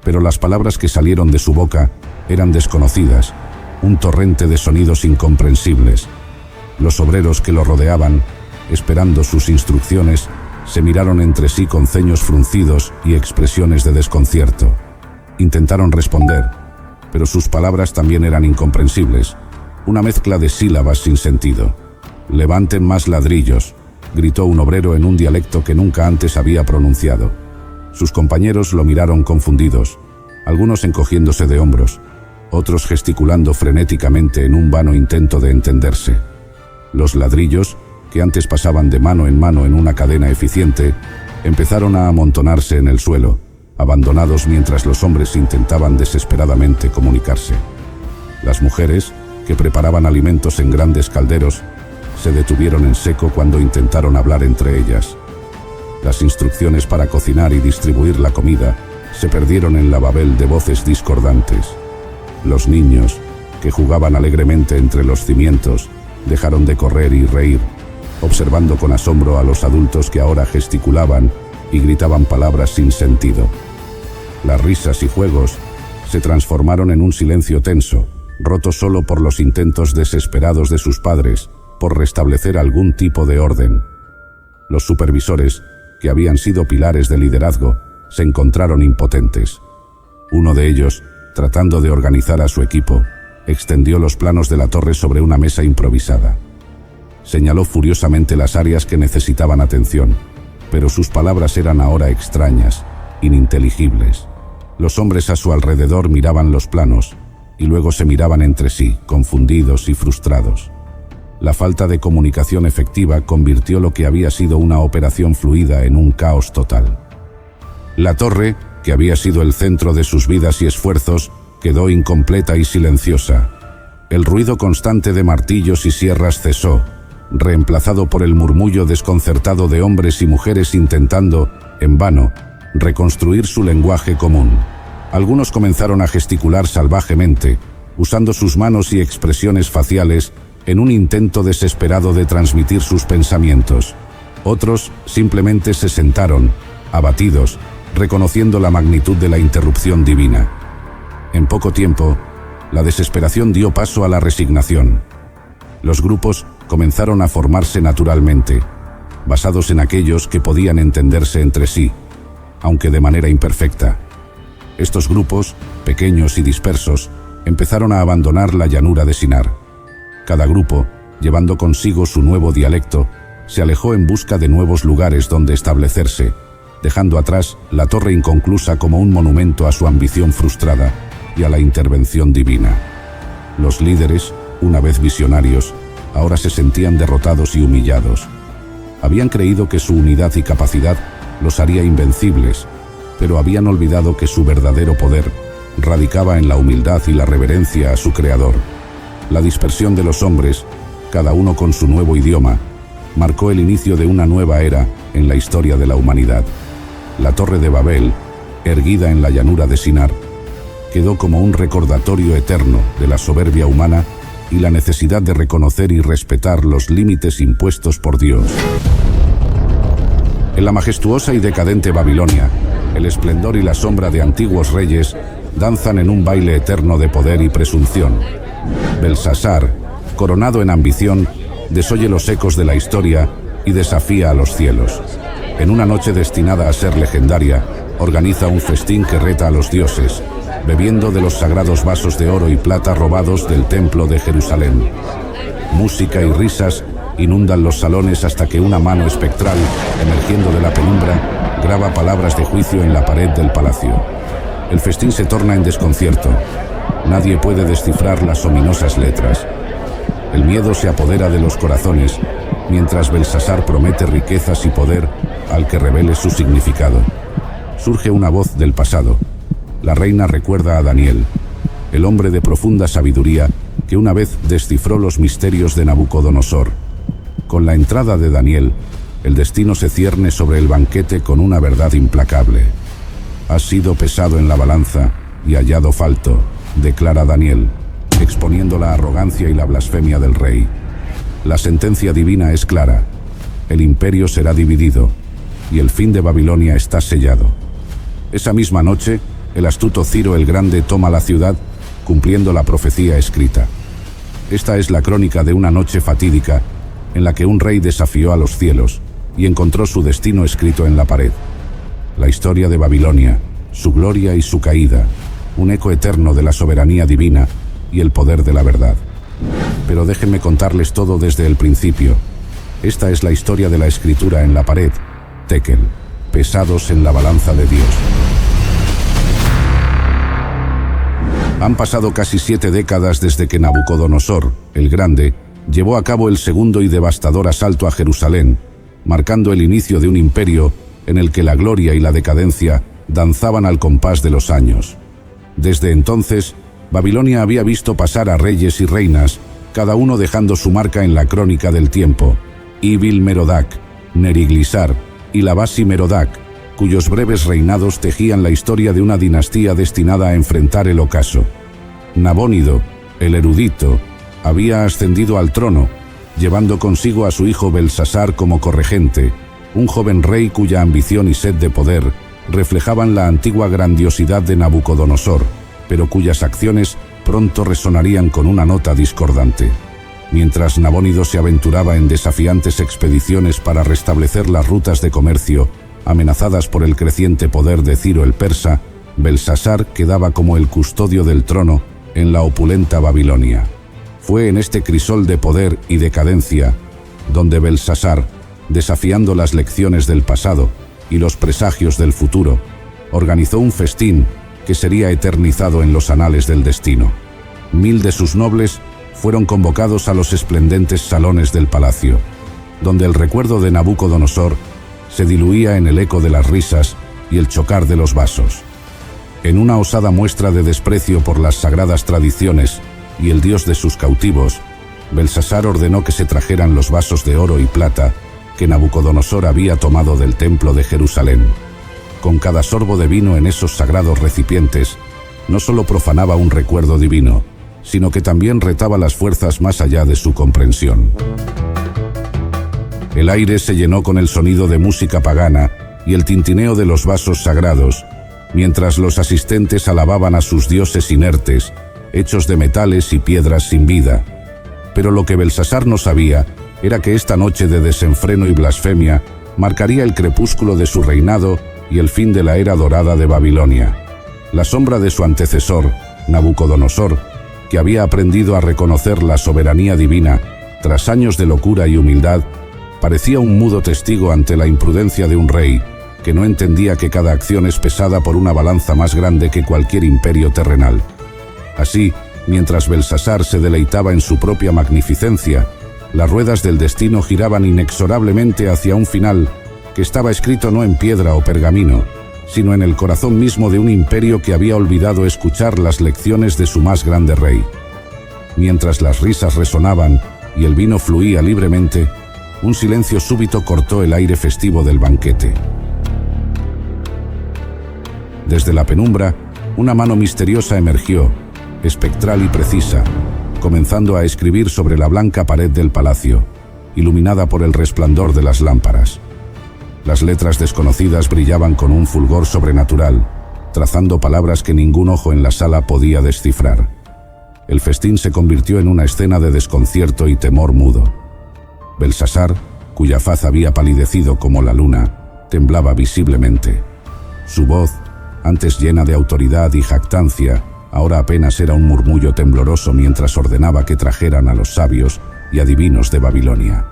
Pero las palabras que salieron de su boca eran desconocidas, un torrente de sonidos incomprensibles. Los obreros que lo rodeaban, esperando sus instrucciones, se miraron entre sí con ceños fruncidos y expresiones de desconcierto. Intentaron responder, pero sus palabras también eran incomprensibles, una mezcla de sílabas sin sentido. «Levanten más ladrillos», gritó un obrero en un dialecto que nunca antes había pronunciado. Sus compañeros lo miraron confundidos, algunos encogiéndose de hombros, otros gesticulando frenéticamente en un vano intento de entenderse. Los ladrillos, que antes pasaban de mano en una cadena eficiente, empezaron a amontonarse en el suelo, abandonados mientras los hombres intentaban desesperadamente comunicarse. Las mujeres, que preparaban alimentos en grandes calderos, se detuvieron en seco cuando intentaron hablar entre ellas. Las instrucciones para cocinar y distribuir la comida se perdieron en la babel de voces discordantes. Los niños, que jugaban alegremente entre los cimientos, dejaron de correr y reír, observando con asombro a los adultos que ahora gesticulaban y gritaban palabras sin sentido. Las risas y juegos se transformaron en un silencio tenso, roto solo por los intentos desesperados de sus padres por restablecer algún tipo de orden. Los supervisores, que habían sido pilares de liderazgo, se encontraron impotentes. Uno de ellos, tratando de organizar a su equipo, extendió los planos de la torre sobre una mesa improvisada. Señaló furiosamente las áreas que necesitaban atención, pero sus palabras eran ahora extrañas, ininteligibles. Los hombres a su alrededor miraban los planos, y luego se miraban entre sí, confundidos y frustrados. La falta de comunicación efectiva convirtió lo que había sido una operación fluida en un caos total. La torre, que había sido el centro de sus vidas y esfuerzos, quedó incompleta y silenciosa. El ruido constante de martillos y sierras cesó, reemplazado por el murmullo desconcertado de hombres y mujeres intentando, en vano, reconstruir su lenguaje común. Algunos comenzaron a gesticular salvajemente, usando sus manos y expresiones faciales en un intento desesperado de transmitir sus pensamientos. Otros simplemente se sentaron, abatidos, reconociendo la magnitud de la interrupción divina. En poco tiempo, la desesperación dio paso a la resignación. Los grupos comenzaron a formarse naturalmente, basados en aquellos que podían entenderse entre sí, aunque de manera imperfecta. Estos grupos, pequeños y dispersos, empezaron a abandonar la llanura de Sinar. Cada grupo, llevando consigo su nuevo dialecto, se alejó en busca de nuevos lugares donde establecerse, dejando atrás la torre inconclusa como un monumento a su ambición frustrada y a la intervención divina. Los líderes, una vez visionarios, ahora se sentían derrotados y humillados. Habían creído que su unidad y capacidad los haría invencibles, pero habían olvidado que su verdadero poder radicaba en la humildad y la reverencia a su Creador. La dispersión de los hombres, cada uno con su nuevo idioma, marcó el inicio de una nueva era en la historia de la humanidad. La Torre de Babel, erguida en la llanura de Sinar, quedó como un recordatorio eterno de la soberbia humana y la necesidad de reconocer y respetar los límites impuestos por Dios. En la majestuosa y decadente Babilonia, el esplendor y la sombra de antiguos reyes danzan en un baile eterno de poder y presunción. Belsasar, coronado en ambición, desoye los ecos de la historia y desafía a los cielos. En una noche destinada a ser legendaria, organiza un festín que reta a los dioses, bebiendo de los sagrados vasos de oro y plata robados del templo de Jerusalén. Música y risas inundan los salones hasta que una mano espectral, emergiendo de la penumbra, graba palabras de juicio en la pared del palacio. El festín se torna en desconcierto. Nadie puede descifrar las ominosas letras. El miedo se apodera de los corazones, mientras Belsasar promete riquezas y poder al que revele su significado. Surge una voz del pasado. La reina recuerda a Daniel, el hombre de profunda sabiduría que una vez descifró los misterios de Nabucodonosor. Con la entrada de Daniel, el destino se cierne sobre el banquete con una verdad implacable. Has sido pesado en la balanza y hallado falto, declara Daniel, exponiendo la arrogancia y la blasfemia del rey. La sentencia divina es clara. El imperio será dividido y el fin de Babilonia está sellado. Esa misma noche, el astuto Ciro el Grande toma la ciudad, cumpliendo la profecía escrita. Esta es la crónica de una noche fatídica en la que un rey desafió a los cielos y encontró su destino escrito en la pared. La historia de Babilonia, su gloria y su caída, un eco eterno de la soberanía divina y el poder de la verdad. Pero déjenme contarles todo desde el principio. Esta es la historia de la escritura en la pared, Tekel, pesados en la balanza de Dios. Han pasado casi 7 décadas desde que Nabucodonosor, el Grande, llevó a cabo el segundo y devastador asalto a Jerusalén, marcando el inicio de un imperio en el que la gloria y la decadencia danzaban al compás de los años. Desde entonces, Babilonia había visto pasar a reyes y reinas, cada uno dejando su marca en la crónica del tiempo. Evil-Merodach, Neriglisar y Labasi-Merodach, cuyos breves reinados tejían la historia de una dinastía destinada a enfrentar el ocaso. Nabónido, el erudito, había ascendido al trono, llevando consigo a su hijo Belsasar como corregente, un joven rey cuya ambición y sed de poder reflejaban la antigua grandiosidad de Nabucodonosor, pero cuyas acciones pronto resonarían con una nota discordante. Mientras Nabónido se aventuraba en desafiantes expediciones para restablecer las rutas de comercio amenazadas por el creciente poder de Ciro el persa, Belsasar quedaba como el custodio del trono en la opulenta Babilonia. Fue en este crisol de poder y decadencia donde Belsasar, desafiando las lecciones del pasado y los presagios del futuro, organizó un festín que sería eternizado en los anales del destino. 1000 de sus nobles fueron convocados a los esplendentes salones del palacio, donde el recuerdo de Nabucodonosor se diluía en el eco de las risas y el chocar de los vasos. En una osada muestra de desprecio por las sagradas tradiciones y el dios de sus cautivos, Belsasar ordenó que se trajeran los vasos de oro y plata que Nabucodonosor había tomado del templo de Jerusalén. Con cada sorbo de vino en esos sagrados recipientes, no solo profanaba un recuerdo divino, sino que también retaba las fuerzas más allá de su comprensión. El aire se llenó con el sonido de música pagana y el tintineo de los vasos sagrados, mientras los asistentes alababan a sus dioses inertes, hechos de metales y piedras sin vida. Pero lo que Belsasar no sabía era que esta noche de desenfreno y blasfemia marcaría el crepúsculo de su reinado y el fin de la era dorada de Babilonia. La sombra de su antecesor, Nabucodonosor, que había aprendido a reconocer la soberanía divina tras años de locura y humildad, parecía un mudo testigo ante la imprudencia de un rey que no entendía que cada acción es pesada por una balanza más grande que cualquier imperio terrenal. Así, mientras Belsasar se deleitaba en su propia magnificencia, las ruedas del destino giraban inexorablemente hacia un final que estaba escrito no en piedra o pergamino, sino en el corazón mismo de un imperio que había olvidado escuchar las lecciones de su más grande rey. Mientras las risas resonaban y el vino fluía libremente, un silencio súbito cortó el aire festivo del banquete. Desde la penumbra, una mano misteriosa emergió, espectral y precisa, comenzando a escribir sobre la blanca pared del palacio, iluminada por el resplandor de las lámparas. Las letras desconocidas brillaban con un fulgor sobrenatural, trazando palabras que ningún ojo en la sala podía descifrar. El festín se convirtió en una escena de desconcierto y temor mudo. Belsasar, cuya faz había palidecido como la luna, temblaba visiblemente. Su voz, antes llena de autoridad y jactancia, ahora apenas era un murmullo tembloroso mientras ordenaba que trajeran a los sabios y adivinos de Babilonia.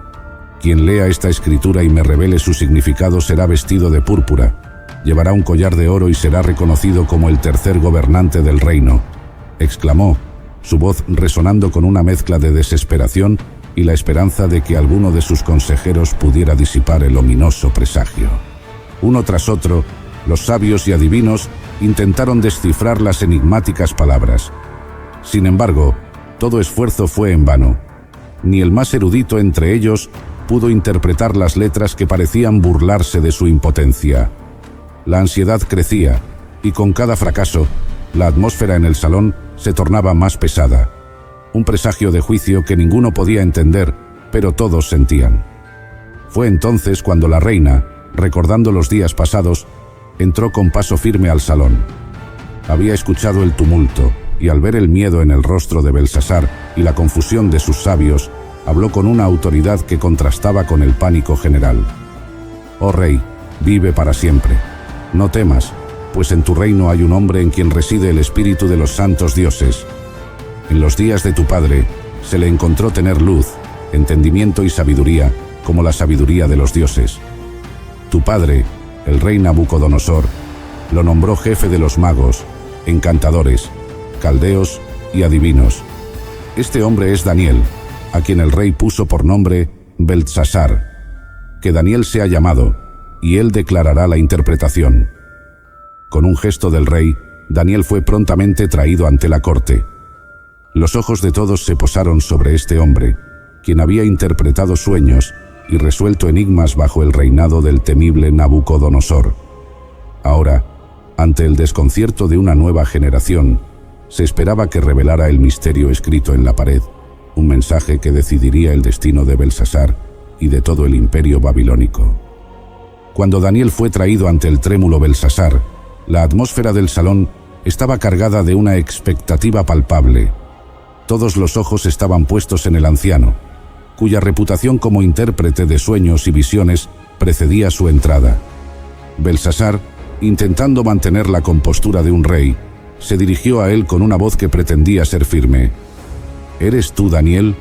Quien lea esta escritura y me revele su significado será vestido de púrpura, llevará un collar de oro y será reconocido como el tercer gobernante del reino, exclamó, su voz resonando con una mezcla de desesperación y la esperanza de que alguno de sus consejeros pudiera disipar el ominoso presagio. Uno tras otro, los sabios y adivinos intentaron descifrar las enigmáticas palabras. Sin embargo, todo esfuerzo fue en vano. Ni el más erudito entre ellos pudo interpretar las letras que parecían burlarse de su impotencia. La ansiedad crecía, y con cada fracaso, la atmósfera en el salón se tornaba más pesada. Un presagio de juicio que ninguno podía entender, pero todos sentían. Fue entonces cuando la reina, recordando los días pasados, entró con paso firme al salón. Había escuchado el tumulto, y al ver el miedo en el rostro de Belsasar y la confusión de sus sabios, habló con una autoridad que contrastaba con el pánico general. «Oh rey, vive para siempre. No temas, pues en tu reino hay un hombre en quien reside el espíritu de los santos dioses. En los días de tu padre se le encontró tener luz, entendimiento y sabiduría, como la sabiduría de los dioses. Tu padre, el rey Nabucodonosor, lo nombró jefe de los magos, encantadores, caldeos y adivinos. Este hombre es Daniel, a quien el rey puso por nombre Beltsasar. Que Daniel sea llamado, y él declarará la interpretación». Con un gesto del rey, Daniel fue prontamente traído ante la corte. Los ojos de todos se posaron sobre este hombre, quien había interpretado sueños y resuelto enigmas bajo el reinado del temible Nabucodonosor. Ahora, ante el desconcierto de una nueva generación, se esperaba que revelara el misterio escrito en la pared, un mensaje que decidiría el destino de Belsasar y de todo el imperio babilónico. Cuando Daniel fue traído ante el trémulo Belsasar, la atmósfera del salón estaba cargada de una expectativa palpable. Todos los ojos estaban puestos en el anciano, cuya reputación como intérprete de sueños y visiones precedía su entrada. Belsasar, intentando mantener la compostura de un rey, se dirigió a él con una voz que pretendía ser firme. ¿Eres tú, Daniel,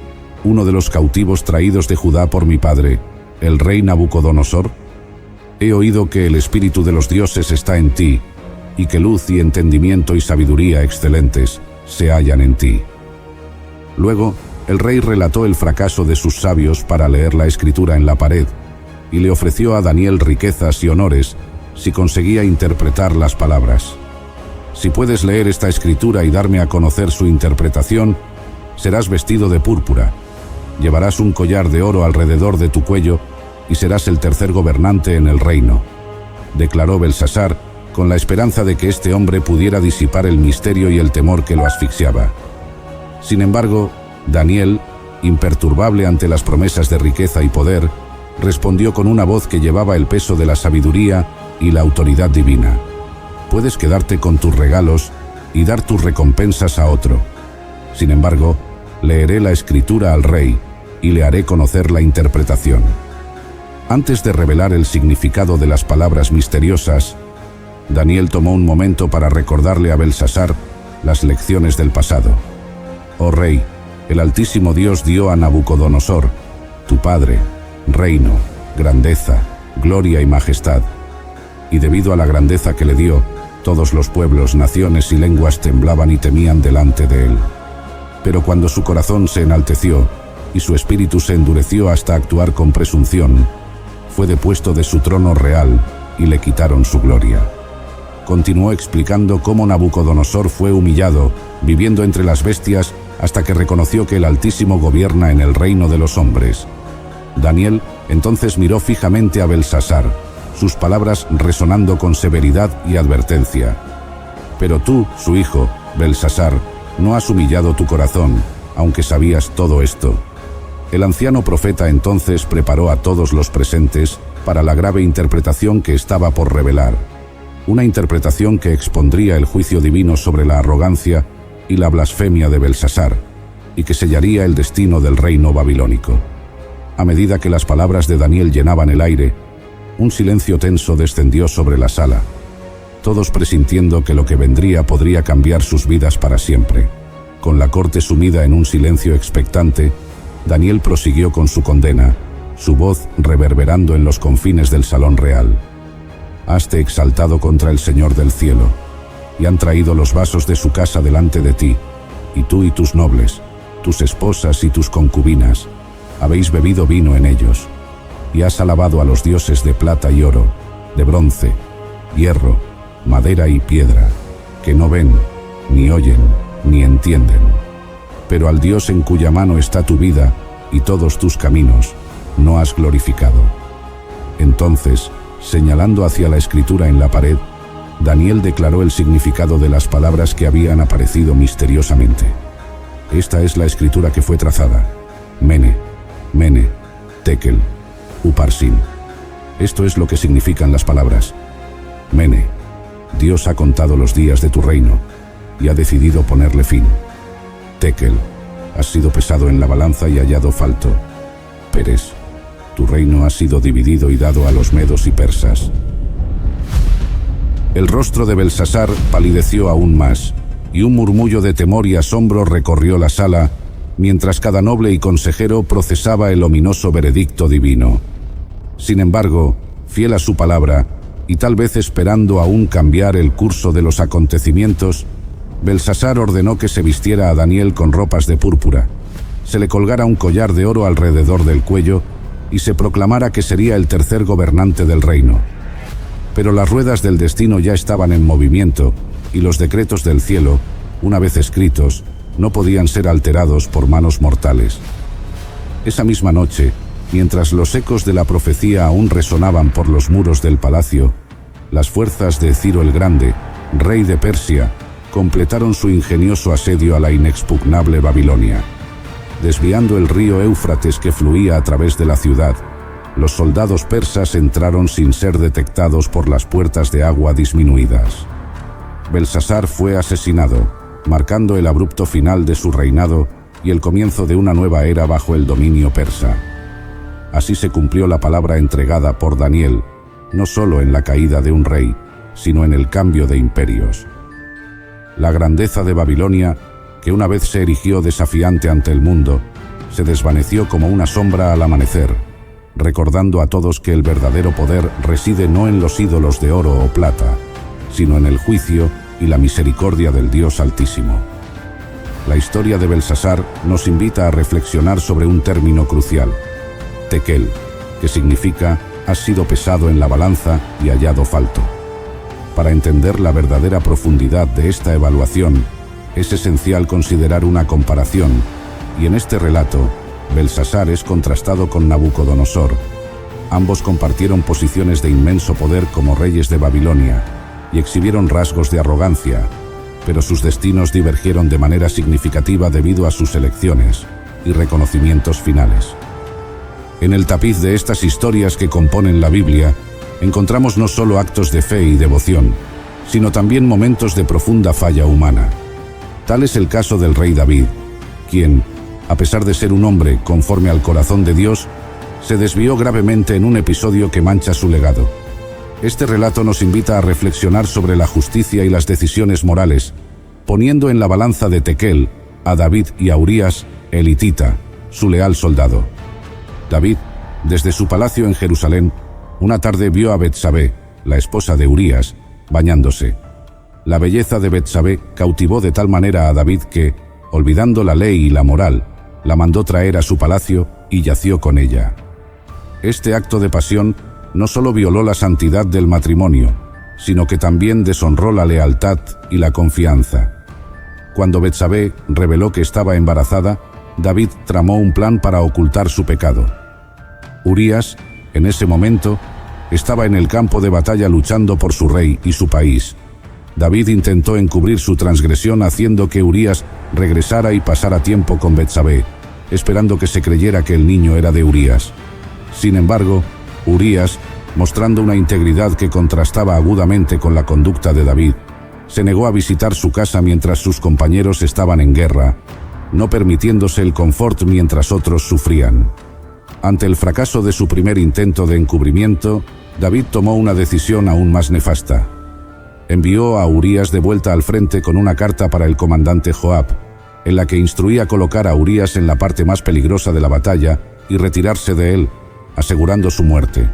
uno de los cautivos traídos de Judá por mi padre, el rey Nabucodonosor? He oído que el espíritu de los dioses está en ti, y que luz y entendimiento y sabiduría excelentes se hallan en ti. Luego, el rey relató el fracaso de sus sabios para leer la escritura en la pared, y le ofreció a Daniel riquezas y honores si conseguía interpretar las palabras. Si puedes leer esta escritura y darme a conocer su interpretación, serás vestido de púrpura, llevarás un collar de oro alrededor de tu cuello y serás el tercer gobernante en el reino, declaró Belsasar, con la esperanza de que este hombre pudiera disipar el misterio y el temor que lo asfixiaba. Sin embargo, Daniel, imperturbable ante las promesas de riqueza y poder, respondió con una voz que llevaba el peso de la sabiduría y la autoridad divina. Puedes quedarte con tus regalos y dar tus recompensas a otro. Sin embargo, leeré la escritura al rey y le haré conocer la interpretación. Antes de revelar el significado de las palabras misteriosas, Daniel tomó un momento para recordarle a Belsasar las lecciones del pasado. Oh rey, el Altísimo Dios dio a Nabucodonosor, tu padre, reino, grandeza, gloria y majestad. Y debido a la grandeza que le dio, todos los pueblos, naciones y lenguas temblaban y temían delante de él. Pero cuando su corazón se enalteció y su espíritu se endureció hasta actuar con presunción, fue depuesto de su trono real y le quitaron su gloria. Continuó explicando cómo Nabucodonosor fue humillado, viviendo entre las bestias, hasta que reconoció que el Altísimo gobierna en el reino de los hombres. Daniel entonces miró fijamente a Belsasar, sus palabras resonando con severidad y advertencia. Pero tú, su hijo, Belsasar, no has humillado tu corazón, aunque sabías todo esto. El anciano profeta entonces preparó a todos los presentes para la grave interpretación que estaba por revelar. Una interpretación que expondría el juicio divino sobre la arrogancia y la blasfemia de Belsasar, y que sellaría el destino del reino babilónico. A medida que las palabras de Daniel llenaban el aire, un silencio tenso descendió sobre la sala, todos presintiendo que lo que vendría podría cambiar sus vidas para siempre. Con la corte sumida en un silencio expectante, Daniel prosiguió con su condena, su voz reverberando en los confines del salón real. Haste exaltado contra el Señor del cielo, y han traído los vasos de su casa delante de ti, y tú y tus nobles, tus esposas y tus concubinas, habéis bebido vino en ellos, y has alabado a los dioses de plata y oro, de bronce, hierro, madera y piedra, que no ven, ni oyen, ni entienden. Pero al Dios en cuya mano está tu vida y todos tus caminos, no has glorificado. Entonces, señalando hacia la escritura en la pared, Daniel declaró el significado de las palabras que habían aparecido misteriosamente. Esta es la escritura que fue trazada: Mene, Mene, Tekel, Uparsin. Esto es lo que significan las palabras. Mene, Dios ha contado los días de tu reino y ha decidido ponerle fin. Tekel, has sido pesado en la balanza y hallado falto. Peres, tu reino ha sido dividido y dado a los medos y persas. El rostro de Belsasar palideció aún más, y un murmullo de temor y asombro recorrió la sala, mientras cada noble y consejero procesaba el ominoso veredicto divino. Sin embargo, fiel a su palabra, y tal vez esperando aún cambiar el curso de los acontecimientos, Belsasar ordenó que se vistiera a Daniel con ropas de púrpura, se le colgara un collar de oro alrededor del cuello y se proclamara que sería el tercer gobernante del reino. Pero las ruedas del destino ya estaban en movimiento, y los decretos del cielo, una vez escritos, no podían ser alterados por manos mortales. Esa misma noche, mientras los ecos de la profecía aún resonaban por los muros del palacio, las fuerzas de Ciro el Grande, rey de Persia, completaron su ingenioso asedio a la inexpugnable Babilonia. Desviando el río Éufrates que fluía a través de la ciudad, los soldados persas entraron sin ser detectados por las puertas de agua disminuidas. Belsasar fue asesinado, marcando el abrupto final de su reinado y el comienzo de una nueva era bajo el dominio persa. Así se cumplió la palabra entregada por Daniel, no solo en la caída de un rey, sino en el cambio de imperios. La grandeza de Babilonia, que una vez se erigió desafiante ante el mundo, se desvaneció como una sombra al amanecer, recordando a todos que el verdadero poder reside no en los ídolos de oro o plata, sino en el juicio y la misericordia del Dios Altísimo. La historia de Belsasar nos invita a reflexionar sobre un término crucial, tekel, que significa has sido pesado en la balanza y hallado falto. Para entender la verdadera profundidad de esta evaluación, es esencial considerar una comparación, y en este relato, Belsasar es contrastado con Nabucodonosor. Ambos compartieron posiciones de inmenso poder como reyes de Babilonia y exhibieron rasgos de arrogancia, pero sus destinos divergieron de manera significativa debido a sus elecciones y reconocimientos finales. En el tapiz de estas historias que componen la Biblia, encontramos no solo actos de fe y devoción, sino también momentos de profunda falla humana. Tal es el caso del rey David, quien, a pesar de ser un hombre conforme al corazón de Dios, se desvió gravemente en un episodio que mancha su legado. Este relato nos invita a reflexionar sobre la justicia y las decisiones morales, poniendo en la balanza de tekel a David y a Urías, el hitita, su leal soldado. David, desde su palacio en Jerusalén, una tarde vio a Betsabé, la esposa de Urías, bañándose. La belleza de Betsabé cautivó de tal manera a David que, olvidando la ley y la moral, la mandó traer a su palacio y yació con ella. Este acto de pasión no solo violó la santidad del matrimonio, sino que también deshonró la lealtad y la confianza. Cuando Betsabé reveló que estaba embarazada, David tramó un plan para ocultar su pecado. Urías, en ese momento, estaba en el campo de batalla luchando por su rey y su país. David intentó encubrir su transgresión haciendo que Urías regresara y pasara tiempo con Betsabé, esperando que se creyera que el niño era de Urías. Sin embargo, Urías, mostrando una integridad que contrastaba agudamente con la conducta de David, se negó a visitar su casa mientras sus compañeros estaban en guerra, no permitiéndose el confort mientras otros sufrían. Ante el fracaso de su primer intento de encubrimiento, David tomó una decisión aún más nefasta. Envió a Urías de vuelta al frente con una carta para el comandante Joab, en la que instruía colocar a Urías en la parte más peligrosa de la batalla y retirarse de él, asegurando su muerte.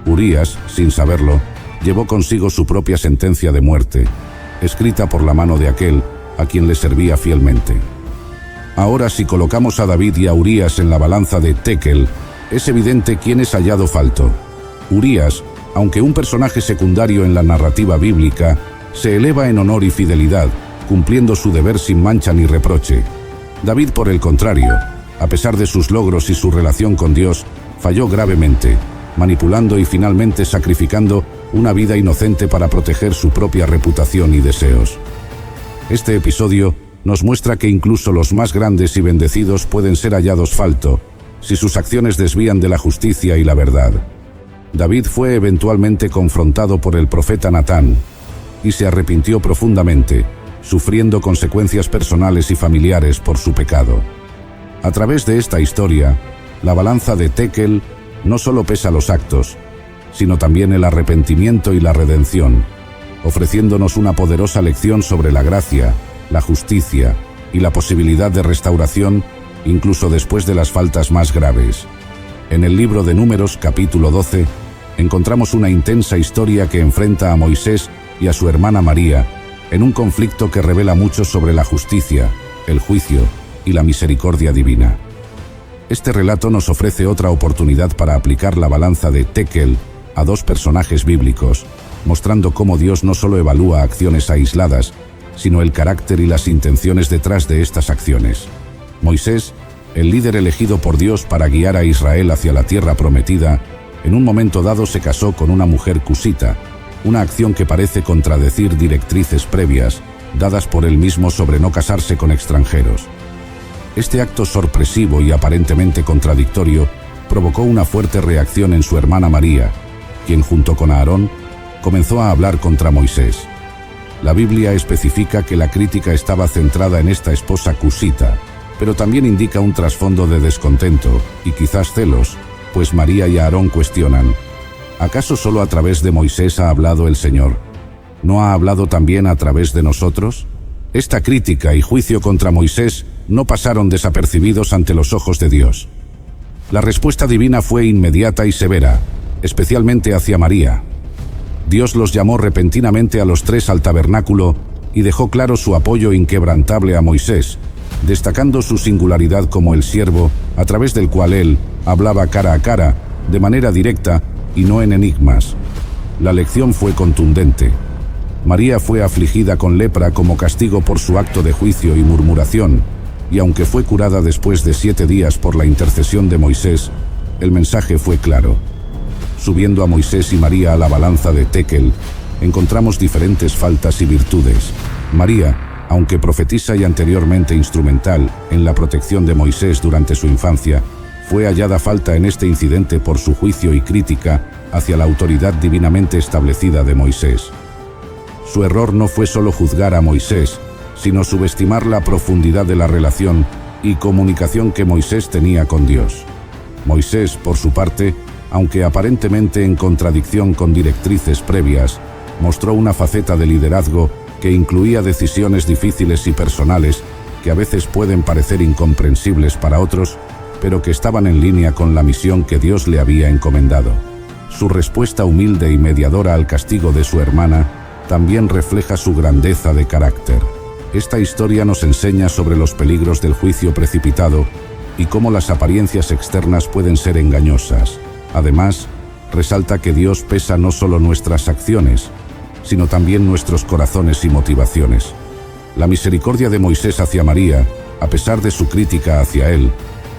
Urías, sin saberlo, llevó consigo su propia sentencia de muerte, escrita por la mano de aquel a quien le servía fielmente. Ahora, si colocamos a David y a Urías en la balanza de tekel, es evidente quién es hallado falto. Urías, aunque un personaje secundario en la narrativa bíblica, se eleva en honor y fidelidad, cumpliendo su deber sin mancha ni reproche. David, por el contrario, a pesar de sus logros y su relación con Dios, falló gravemente, manipulando y finalmente sacrificando una vida inocente para proteger su propia reputación y deseos. Este episodio nos muestra que incluso los más grandes y bendecidos pueden ser hallados falto, si sus acciones desvían de la justicia y la verdad. David fue eventualmente confrontado por el profeta Natán y se arrepintió profundamente, sufriendo consecuencias personales y familiares por su pecado. A través de esta historia, la balanza de tekel no solo pesa los actos, sino también el arrepentimiento y la redención, ofreciéndonos una poderosa lección sobre la gracia, la justicia y la posibilidad de restauración, incluso después de las faltas más graves. En el libro de Números, capítulo 12, encontramos una intensa historia que enfrenta a Moisés y a su hermana María en un conflicto que revela mucho sobre la justicia, el juicio y la misericordia divina. Este relato nos ofrece otra oportunidad para aplicar la balanza de tekel a dos personajes bíblicos, mostrando cómo Dios no solo evalúa acciones aisladas, sino el carácter y las intenciones detrás de estas acciones. Moisés, el líder elegido por Dios para guiar a Israel hacia la tierra prometida, en un momento dado se casó con una mujer cusita, una acción que parece contradecir directrices previas, dadas por él mismo sobre no casarse con extranjeros. Este acto sorpresivo y aparentemente contradictorio provocó una fuerte reacción en su hermana María, quien junto con Aarón comenzó a hablar contra Moisés. La Biblia especifica que la crítica estaba centrada en esta esposa cusita, pero también indica un trasfondo de descontento y quizás celos, pues María y Aarón cuestionan: ¿acaso solo a través de Moisés ha hablado el Señor? ¿No ha hablado también a través de nosotros? Esta crítica y juicio contra Moisés no pasaron desapercibidos ante los ojos de Dios. La respuesta divina fue inmediata y severa, especialmente hacia María. Dios los llamó repentinamente a los tres al tabernáculo y dejó claro su apoyo inquebrantable a Moisés, destacando su singularidad como el siervo, a través del cual él hablaba cara a cara, de manera directa y no en enigmas. La lección fue contundente. María fue afligida con lepra como castigo por su acto de juicio y murmuración, y aunque fue curada después de 7 días por la intercesión de Moisés, el mensaje fue claro. Subiendo a Moisés y María a la balanza de Tekel, encontramos diferentes faltas y virtudes. María, aunque profetisa y anteriormente instrumental en la protección de Moisés durante su infancia, fue hallada falta en este incidente por su juicio y crítica hacia la autoridad divinamente establecida de Moisés. Su error no fue solo juzgar a Moisés, sino subestimar la profundidad de la relación y comunicación que Moisés tenía con Dios. Moisés, por su parte, aunque aparentemente en contradicción con directrices previas, mostró una faceta de liderazgo que incluía decisiones difíciles y personales que a veces pueden parecer incomprensibles para otros, pero que estaban en línea con la misión que Dios le había encomendado. Su respuesta humilde y mediadora al castigo de su hermana también refleja su grandeza de carácter. Esta historia nos enseña sobre los peligros del juicio precipitado y cómo las apariencias externas pueden ser engañosas. Además, resalta que Dios pesa no solo nuestras acciones, sino también nuestros corazones y motivaciones. La misericordia de Moisés hacia María, a pesar de su crítica hacia él,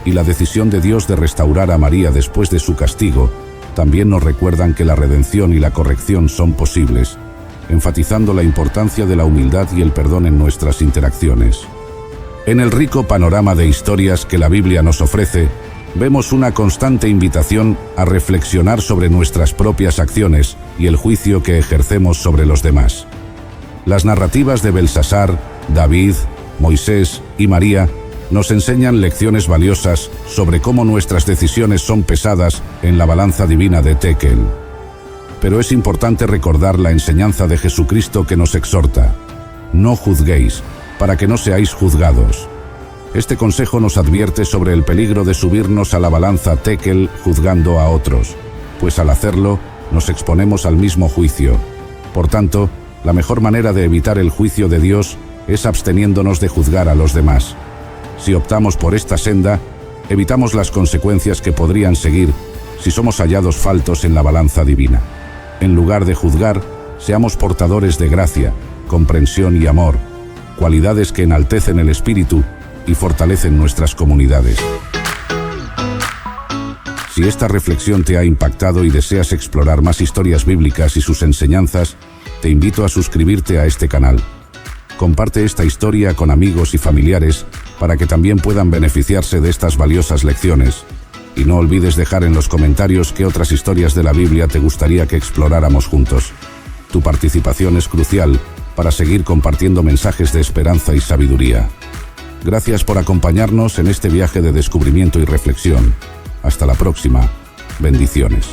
y la decisión de Dios de restaurar a María después de su castigo, también nos recuerdan que la redención y la corrección son posibles, enfatizando la importancia de la humildad y el perdón en nuestras interacciones. En el rico panorama de historias que la Biblia nos ofrece, vemos una constante invitación a reflexionar sobre nuestras propias acciones y el juicio que ejercemos sobre los demás. Las narrativas de Belsasar, David, Moisés y María nos enseñan lecciones valiosas sobre cómo nuestras decisiones son pesadas en la balanza divina de Tekel. Pero es importante recordar la enseñanza de Jesucristo que nos exhorta: no juzguéis, para que no seáis juzgados. Este consejo nos advierte sobre el peligro de subirnos a la balanza Tekel juzgando a otros, pues al hacerlo nos exponemos al mismo juicio. Por tanto, la mejor manera de evitar el juicio de Dios es absteniéndonos de juzgar a los demás. Si optamos por esta senda, evitamos las consecuencias que podrían seguir si somos hallados faltos en la balanza divina. En lugar de juzgar, seamos portadores de gracia, comprensión y amor, cualidades que enaltecen el espíritu y fortalecen nuestras comunidades. Si esta reflexión te ha impactado y deseas explorar más historias bíblicas y sus enseñanzas, te invito a suscribirte a este canal. Comparte esta historia con amigos y familiares para que también puedan beneficiarse de estas valiosas lecciones. Y no olvides dejar en los comentarios qué otras historias de la Biblia te gustaría que exploráramos juntos. Tu participación es crucial para seguir compartiendo mensajes de esperanza y sabiduría. Gracias por acompañarnos en este viaje de descubrimiento y reflexión. Hasta la próxima. Bendiciones.